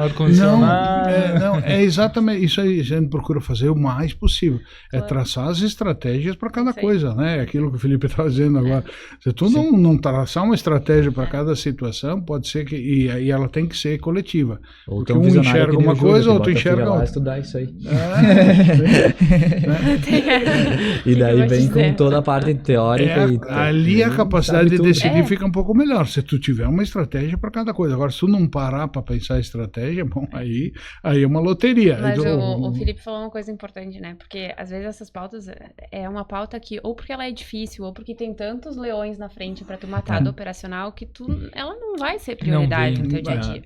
Não, é exatamente isso aí. A gente procura fazer o mais possível. É traçar as estratégias para cada coisa, né? Aquilo que o Felipe está dizendo agora. Se tu não traçar uma estratégia para cada situação, pode ser que e ela tem que ser coletiva. Ou porque um enxerga uma coisa, outro enxerga outra. Estudar isso aí. E daí vem com toda a parte teórica. Ali a capacidade de decidir fica um pouco melhor. Se tu tiver uma estratégia para cada coisa. Agora, se tu não parar para pensar a estratégia, bom, aí é uma loteria. Mas o Felipe falou uma coisa importante, né? Porque às vezes essas pautas é uma pauta que, ou porque ela é difícil, ou porque tem tantos leões na frente para tu matar do operacional que ela não vai ser prioridade no teu dia a dia.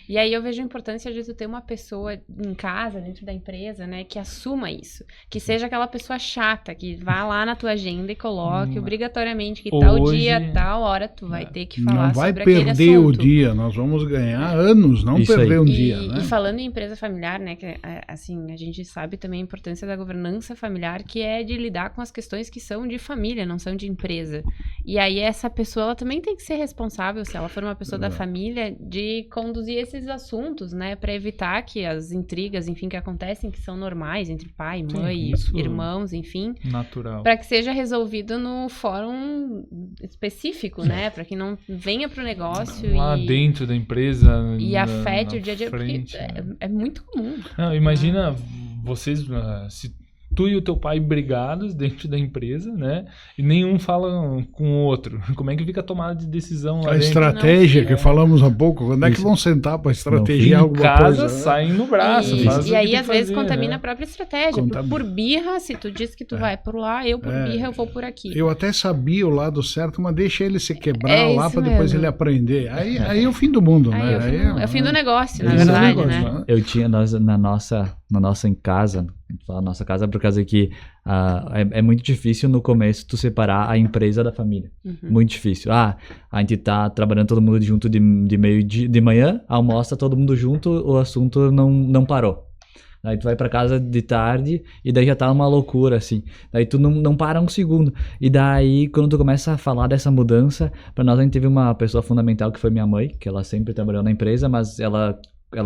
E aí eu vejo a importância de tu ter uma pessoa em casa, dentro da empresa, né, que assuma isso. Que seja aquela pessoa chata, que vá lá na tua agenda e coloque obrigatoriamente que tal dia, tal hora, tu vai ter que falar sobre aquele assunto. Não vai perder o dia, nós vamos ganhar anos, não isso perder um dia. Né? E falando em empresa familiar, né, que assim, a gente sabe também a importância da governança familiar, que é de lidar com as questões que são de família, não são de empresa. E aí essa pessoa, ela também tem que ser responsável, se ela for uma pessoa da família, de conduzir esses assuntos, né, para evitar que as intrigas, enfim, que acontecem, que são normais entre pai, mãe, irmãos, enfim, natural, para que seja resolvido no fórum específico, né, para que não venha pro negócio lá dentro da empresa e afete o dia a dia, frente, porque é muito comum. Não, imagina vocês, se tu e o teu pai brigados dentro da empresa, né? E nenhum fala com o outro. Como é que fica a tomada de decisão lá a dentro? Estratégia que falamos há pouco, quando é que vão sentar para estrategiar alguma coisa? Em casa, saem no braço. E aí, às vezes, contamina a própria estratégia. Por birra, se tu diz que tu vai por lá, por birra eu vou por aqui. Eu até sabia o lado certo, mas deixa ele se quebrar lá para depois ele aprender. Aí é o fim do mundo, né? É o fim do negócio, na verdade, né? Eu tinha, na nossa em casa, a nossa casa por causa que é muito difícil no começo tu separar a empresa da família. Muito difícil. A gente tá trabalhando todo mundo junto de manhã, almoça todo mundo junto, o assunto não parou. Daí tu vai pra casa de tarde e daí já tá uma loucura, assim. Daí tu não para um segundo. E daí, quando tu começa a falar dessa mudança, pra nós a gente teve uma pessoa fundamental que foi minha mãe, que ela sempre trabalhou na empresa, mas ela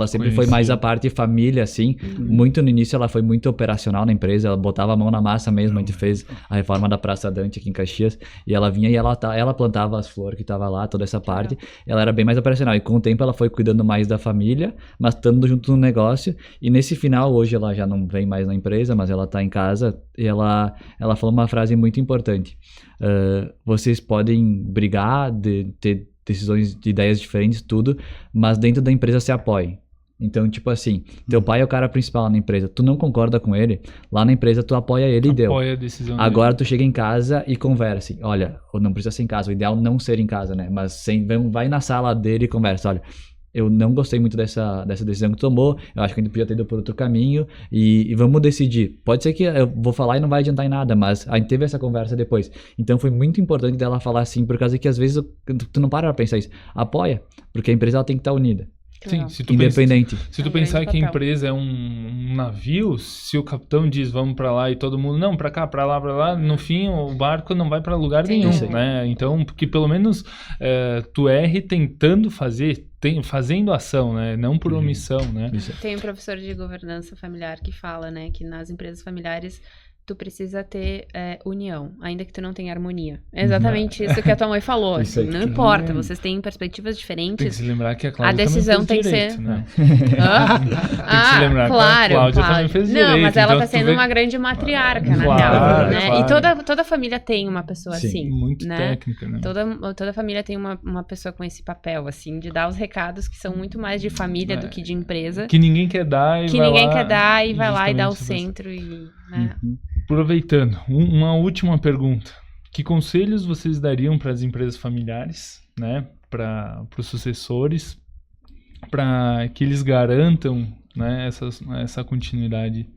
sempre foi mais a parte família, assim. Muito no início ela foi muito operacional na empresa, ela botava a mão na massa mesmo. A gente fez a reforma da Praça Dante aqui em Caxias, e ela vinha e ela plantava as flores que tava lá, toda essa parte. Ela era bem mais operacional, e com o tempo ela foi cuidando mais da família, mas estando junto no negócio. E nesse final, hoje ela já não vem mais na empresa, mas ela tá em casa, e ela falou uma frase muito importante. Vocês podem brigar, ter decisões de ideias diferentes, tudo, mas dentro da empresa se apoiem. Então, tipo assim, teu pai é o cara principal na empresa, tu não concorda com ele, lá na empresa tu apoia ele e deu. Apoia a decisão Agora dele. Tu chega em casa e conversa, assim, olha, não precisa ser em casa, o ideal não ser em casa, né, mas vai na sala dele e conversa, olha, eu não gostei muito dessa decisão que tu tomou, eu acho que a gente podia ter ido por outro caminho e vamos decidir. Pode ser que eu vou falar e não vai adiantar em nada, mas a gente teve essa conversa depois. Então foi muito importante dela falar assim, por causa que às vezes tu não para pra pensar isso. Apoia, porque a empresa ela tem que estar unida. Sim, Legal. se tu Independente. Se tu É um pensar grande que a papel. empresa é um navio, se o capitão diz vamos pra lá e todo mundo não, pra cá, pra lá, no fim o barco não vai pra lugar Sim. nenhum, Isso aí. né? Então, porque pelo menos tu erre tentando fazer, fazendo ação, né? Não por omissão, né? Isso. Tem um professor de governança familiar que fala, né, que nas empresas familiares tu precisa ter união, ainda que tu não tenha harmonia. É exatamente isso que a tua mãe falou. Isso aí. Assim, não importa, vocês têm perspectivas Tem que diferentes. se lembrar que a Cláudia decisão também tem fez que direito, ser- né? Ah, se lembrar que a claro, Cláudia claro. também fez Não, direito, mas ela então tá tu sendo vê- uma grande matriarca, na Claro, real, né? claro. E toda família tem uma pessoa Sim, assim, Muito né? técnica, né? Toda família tem uma pessoa com esse papel, assim, de dar os recados que são muito mais de família do que de empresa. Que ninguém quer dar e Que vai ninguém lá quer dar e vai lá e dá o justamente centro e, né? Aproveitando, uma última pergunta. Que conselhos vocês dariam para as empresas familiares, né, para os sucessores, para que eles garantam, né, essa continuidade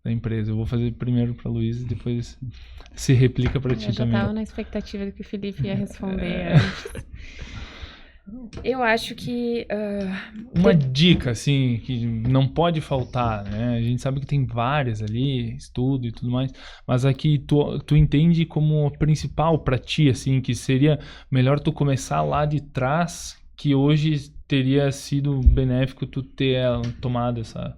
da empresa? Eu vou fazer primeiro para a Luísa e depois se replica para ti Eu já também. tava na expectativa do que o Felipe ia responder antes. Eu acho que... Uma dica, assim, que não pode faltar, né? A gente sabe que tem várias ali, estudo e tudo mais, mas aqui tu entende como principal pra ti, assim, que seria melhor tu começar lá de trás, que hoje teria sido benéfico tu ter tomado essa...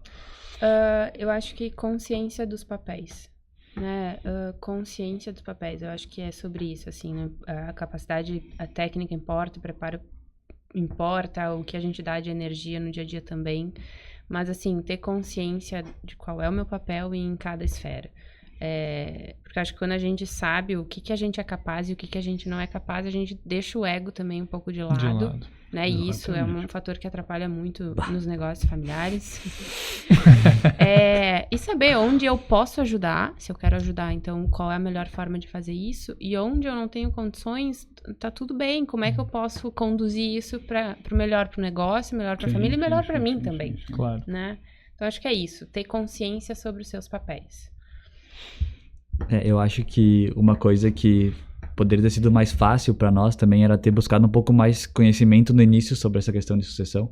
eu acho que consciência dos papéis, né? Consciência dos papéis, eu acho que é sobre isso, assim, né? A capacidade, a técnica importa, o preparo importa, o que a gente dá de energia no dia a dia também, mas assim, ter consciência de qual é o meu papel em cada esfera. Porque eu acho que quando a gente sabe o que a gente é capaz e o que a gente não é capaz, a gente deixa o ego também um pouco de lado. Né? E isso é um fator que atrapalha muito nos negócios familiares. E saber onde eu posso ajudar, se eu quero ajudar, então qual é a melhor forma de fazer isso, e onde eu não tenho condições, tá tudo bem, como é que eu posso conduzir isso para o melhor para o negócio, melhor para a família e melhor para mim também. Claro. Né? Então acho que é isso, ter consciência sobre os seus papéis. Eu acho que uma coisa que poderia ter sido mais fácil para nós também era ter buscado um pouco mais conhecimento no início sobre essa questão de sucessão.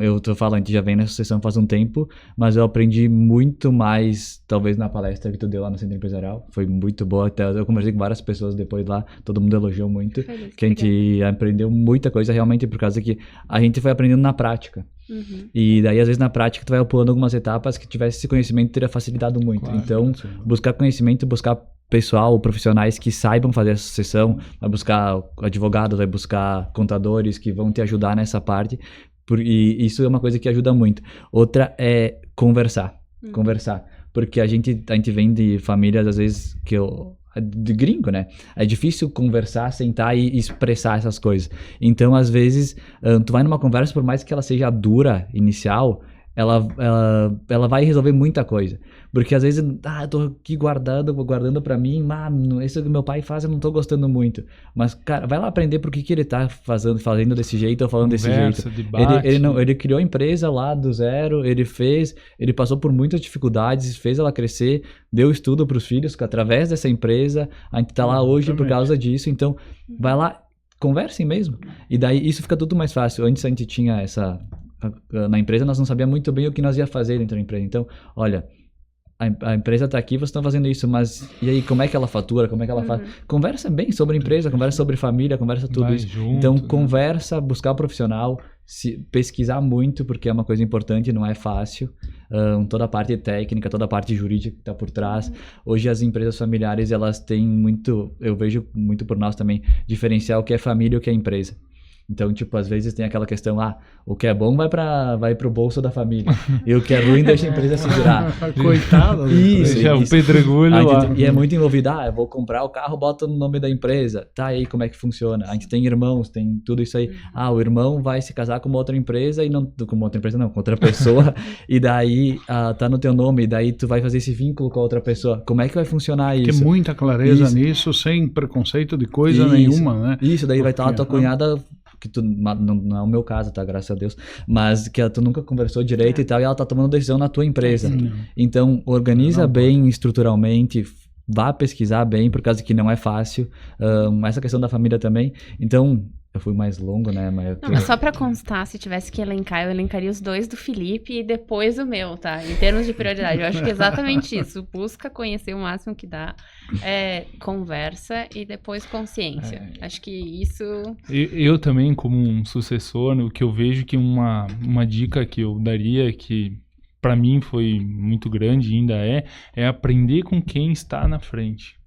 Eu tô falando, a gente já vem nessa sucessão faz um tempo, mas eu aprendi muito mais, talvez na palestra que tu deu lá no Centro Empresarial. Foi muito boa, até eu conversei com várias pessoas depois lá, todo mundo elogiou muito. Feliz, Que a gente aprendeu muita coisa realmente por causa que a gente foi aprendendo na prática. Uhum. E daí, às vezes, na prática, tu vai pulando algumas etapas que tivesse esse conhecimento teria facilitado muito. Claro, então, buscar conhecimento, buscar pessoal, profissionais que saibam fazer essa sucessão, vai buscar advogados, vai buscar contadores que vão te ajudar nessa parte. E isso é uma coisa que ajuda muito. Outra é conversar. Conversar. Porque a gente vem de famílias, às vezes, de gringo, né? É difícil conversar, sentar e expressar essas coisas. Então, às vezes, tu vai numa conversa, por mais que ela seja dura, inicial, ela vai resolver muita coisa. Porque às vezes, eu tô aqui guardando pra mim, isso que meu pai faz eu não tô gostando muito. Mas, cara, vai lá aprender por que ele tá fazendo desse jeito ou falando desse jeito. Debate. Ele criou a empresa lá do zero, ele passou por muitas dificuldades, fez ela crescer, deu estudo pros filhos através dessa empresa, a gente tá lá hoje por causa disso, então vai lá, conversem mesmo. E daí isso fica tudo mais fácil. Antes a gente tinha na empresa nós não sabíamos muito bem o que nós ia fazer dentro da empresa. Então, olha, a empresa tá aqui, vocês estão fazendo isso, mas e aí, como é que ela fatura, como é que ela faz? Conversa bem sobre a empresa, conversa sobre família, conversa tudo isso. Junto, então, né? conversa, buscar o profissional, pesquisar muito, porque é uma coisa importante, não é fácil. Toda a parte técnica, toda a parte jurídica que tá por trás. Hoje as empresas familiares, elas têm muito, eu vejo muito por nós também, diferenciar o que é família e o que é empresa. Então, tipo, às vezes tem aquela questão, o que é bom vai pro bolso da família. E o que é ruim deixa a empresa se virar. Coitado. Isso. O pedregulho lá. E é muito envolvido, eu vou comprar o carro, bota no nome da empresa. Tá, aí como é que funciona? A gente tem irmãos, tem tudo isso aí. O irmão vai se casar com uma outra empresa e não, com outra pessoa. E daí, tá no teu nome, e daí tu vai fazer esse vínculo com a outra pessoa. Como é que vai funcionar isso? Tem muita clareza Isso. nisso, sem preconceito de coisa nenhuma, né? Isso, daí vai estar a tua Porque, cunhada, que não é o meu caso, tá? Graças a Deus. Mas que tu nunca conversou direito e tal, e ela tá tomando decisão na tua empresa. Então, organiza bem estruturalmente, vá pesquisar bem, por causa que não é fácil. Essa questão da família também. Então, eu fui mais longo, né? Mas só pra constar, se tivesse que elencar, eu elencaria os 2 do Felipe e depois o meu, tá? Em termos de prioridade, eu acho que é exatamente isso. Busca conhecer o máximo que dá, conversa e depois consciência. Acho que isso... Eu também, como um sucessor, o que eu vejo que uma dica que eu daria, que para mim foi muito grande e ainda é aprender com quem está na frente.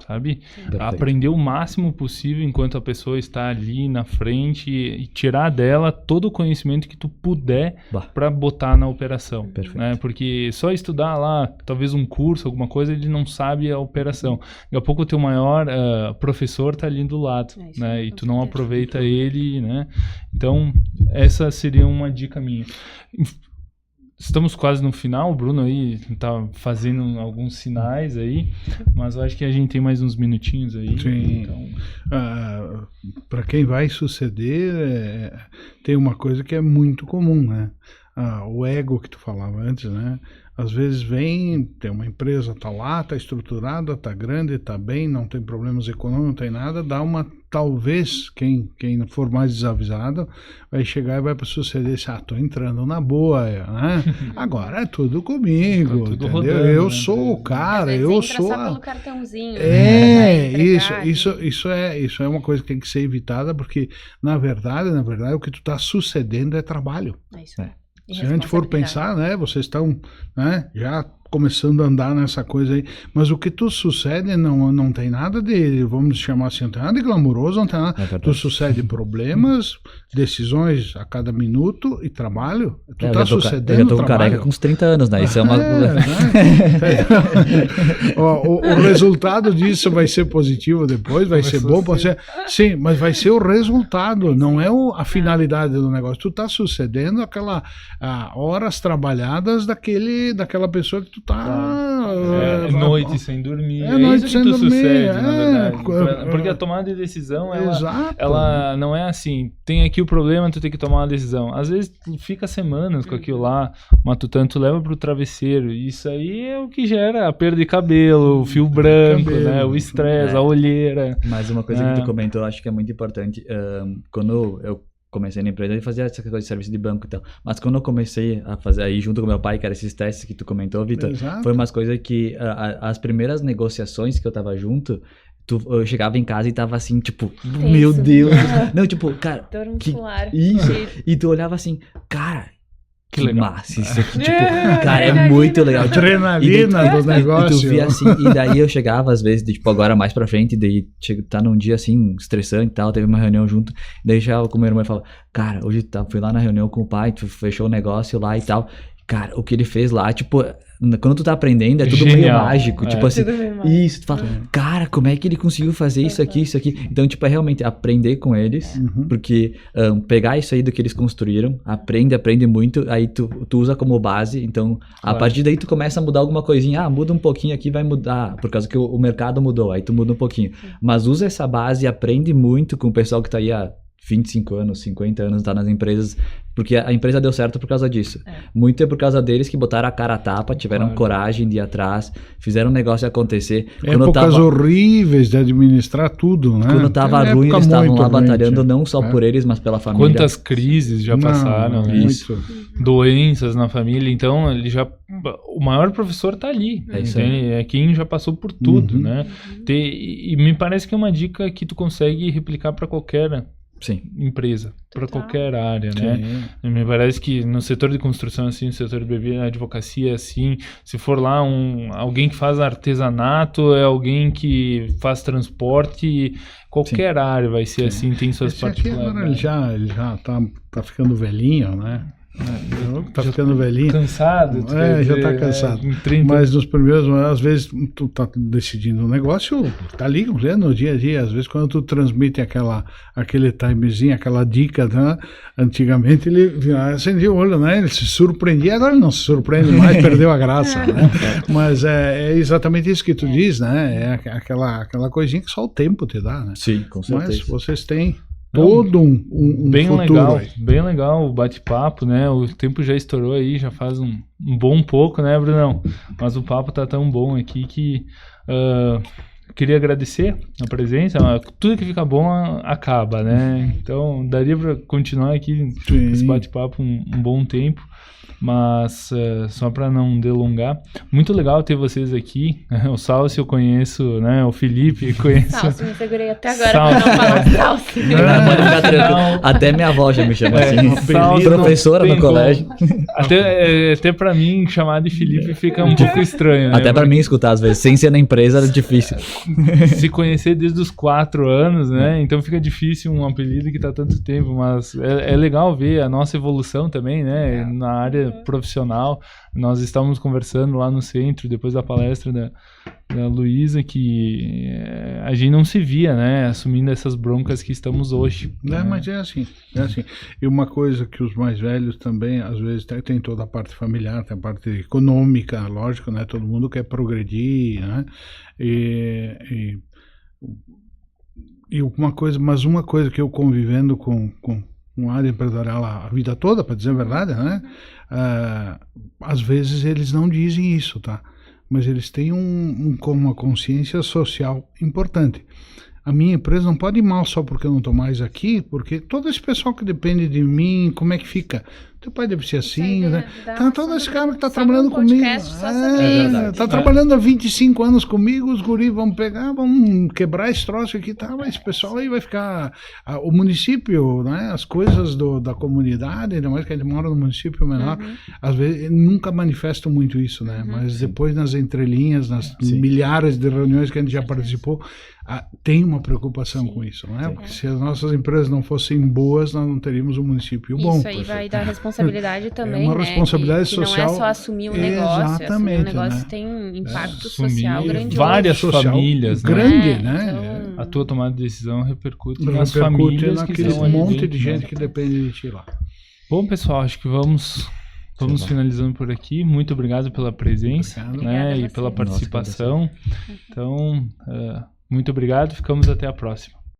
Sabe? Aprender o máximo possível enquanto a pessoa está ali na frente e tirar dela todo o conhecimento que tu puder para botar na operação. Né? Porque só estudar lá, talvez um curso, alguma coisa, ele não sabe a operação. Daqui a pouco o teu maior professor está ali do lado, né? E tu não aproveita ele, né? Então, essa seria uma dica minha. Estamos quase no final, o Bruno aí tá fazendo alguns sinais aí, mas eu acho que a gente tem mais uns minutinhos aí. Sim. Então... para quem vai suceder, tem uma coisa que é muito comum, né? O ego que tu falava antes, né? Às vezes tem uma empresa, tá lá, tá estruturada, tá grande, tá bem, não tem problemas econômicos, não tem nada, talvez, quem for mais desavisado, vai chegar e vai para suceder assim, tô entrando na boa, né? Agora é tudo comigo, tá tudo entendeu? Rodando, eu sou o cara, eu sou só pelo cartãozinho. Isso é uma coisa que tem que ser evitada, porque, na verdade, o que tu tá sucedendo é trabalho. É isso. Se a gente for pensar, né, vocês estão, né, já começando a andar nessa coisa aí, mas o que tu sucede não tem nada de, vamos chamar assim, não tem nada de glamouroso, não tem nada, tu sucede problemas, decisões a cada minuto e trabalho, tu tá sucedendo eu já tô careca com uns 30 anos, né, isso é uma... Né? o resultado disso vai ser positivo depois, vai ser bom, pode ser, sim, mas vai ser o resultado, não é a finalidade do negócio, tu tá sucedendo horas trabalhadas daquela pessoa que tu tá... noite sem dormir. Noite sem dormir. Sucede, na verdade. Porque a tomada de decisão, ela não é assim, tem aqui o problema, tu tem que tomar uma decisão. Às vezes tu fica semanas com aquilo lá, matutando, tu leva pro travesseiro. Isso aí é o que gera a perda de cabelo, o fio branco, né? O estresse, a olheira. Mas uma coisa que tu comentou, eu acho que é muito importante. Quando eu comecei na empresa e fazia essa coisa de serviço de banco e tal. Mas quando eu comecei a fazer aí junto com meu pai, que era esses testes que tu comentou, Vitor, foi umas coisas que as primeiras negociações que eu tava junto, eu chegava em casa e tava assim, tipo, meu Deus. Não, tipo, cara, isso. E tu olhava assim, cara, que legal. Massa isso aqui, tipo, cara, é muito legal. Tipo, adrenalina dos negócios. E tu via assim, e daí eu chegava às vezes, tipo, agora mais pra frente, daí tá num dia assim, estressante e tal, teve uma reunião junto, daí chegava com o meu irmão e falava, cara, hoje fui lá na reunião com o pai, tu fechou o negócio lá e tal. Cara, o que ele fez lá, tipo, quando tu tá aprendendo, é tudo meio mágico. Tipo assim, isso, tu fala, cara, como é que ele conseguiu fazer isso aqui, isso aqui? Então, tipo, é realmente aprender com eles, porque pegar isso aí do que eles construíram, aprende muito, aí tu usa como base, então, a partir daí tu começa a mudar alguma coisinha, muda um pouquinho aqui, vai mudar, por causa que o mercado mudou, aí tu muda um pouquinho. Mas usa essa base e aprende muito com o pessoal que tá aí há 25 anos, 50 anos, tá nas empresas, porque a empresa deu certo por causa disso. Muito é por causa deles que botaram a cara a tapa, tiveram coragem de ir atrás, fizeram o negócio acontecer. Épocas horríveis de administrar tudo, né? Quando tava ruim, eles estavam lá batalhando não só por eles, mas pela família. Quantas crises já passaram, isso. Doenças na família, então o maior professor tá ali, é quem já passou por tudo, né? E me parece que é uma dica que tu consegue replicar para qualquer empresa, para qualquer área, né? Me parece que no setor de construção assim, no setor de bebê, na advocacia assim, se for lá alguém que faz artesanato, é alguém que faz transporte, qualquer área vai ser assim, tem suas particularidades. Agora ele já tá ficando velhinho, né? Tá ficando velhinho. Cansado. Já tá cansado. Mas nos primeiros, às vezes, tu tá decidindo um negócio, tá ali no dia a dia. Às vezes, quando tu transmite aquele timezinho, aquela dica, né? Antigamente ele acendia o olho, né? Ele se surpreendia, agora ele não se surpreende mais, perdeu a graça, né? Mas é exatamente isso que tu diz, né? É aquela coisinha que só o tempo te dá, né? Sim, com certeza. Mas vocês têm todo um bem futuro legal, aí. bem legal o bate-papo, né? O tempo já estourou aí, já faz um bom pouco, né, Brunão? Mas o papo tá tão bom aqui que queria agradecer a presença. Tudo que fica bom acaba, né? Então daria para continuar aqui com esse bate-papo um bom tempo. Mas só para não delongar, muito legal ter vocês aqui. O Salsi eu conheço, né? O Felipe eu conheço. Salsi, me segurei até agora pra não falar Salsi. Pode ficar tranquilo. Até minha avó já me chama assim. Salsi Professora no colégio. Até para mim, chamar de Felipe fica um pouco estranho, né? Até para mim escutar, às vezes, sem ser na empresa, é difícil. Se conhecer desde os 4 anos, né? Então fica difícil um apelido que tá há tanto tempo, mas é legal ver a nossa evolução também, né? Na área profissional. Nós estávamos conversando lá no centro, depois da palestra da Luísa, que a gente não se via, né? Assumindo essas broncas que estamos hoje. Mas é assim. E uma coisa que os mais velhos também, às vezes, tem toda a parte familiar, tem a parte econômica, lógico, né? Todo mundo quer progredir, né? E uma coisa que eu convivendo com uma área empresarial a vida toda, para dizer a verdade, né? Às vezes eles não dizem isso, tá? Mas eles têm uma consciência social importante. A minha empresa não pode ir mal só porque eu não estou mais aqui, porque todo esse pessoal que depende de mim, como é que fica? Teu pai deve ser assim, né? Tá todo esse cara que está trabalhando comigo. Está trabalhando há 25 anos comigo, os guris vão pegar, vão quebrar esse troço aqui, tá? Mas esse pessoal aí vai ficar... O município, né? As coisas da comunidade, ainda mais que a gente mora no município menor, às vezes nunca manifestam muito isso, né? Mas depois nas entrelinhas, nas milhares de reuniões que a gente já participou, tem uma preocupação com isso, não é? Porque se as nossas empresas não fossem boas, nós não teríamos um município bom. Isso aí vai dar responsabilidade também, uma responsabilidade que social. não é só assumir um negócio. Exatamente, um negócio né? tem impacto social grandioso. Várias famílias, grande, né? Então, a tua tomada de decisão repercute nas famílias naquele que estão monte de gente que depende de ti lá. Bom, pessoal, acho que vamos finalizando por aqui. Muito obrigado pela presença, né? E pela participação. Então, muito obrigado. Ficamos até a próxima.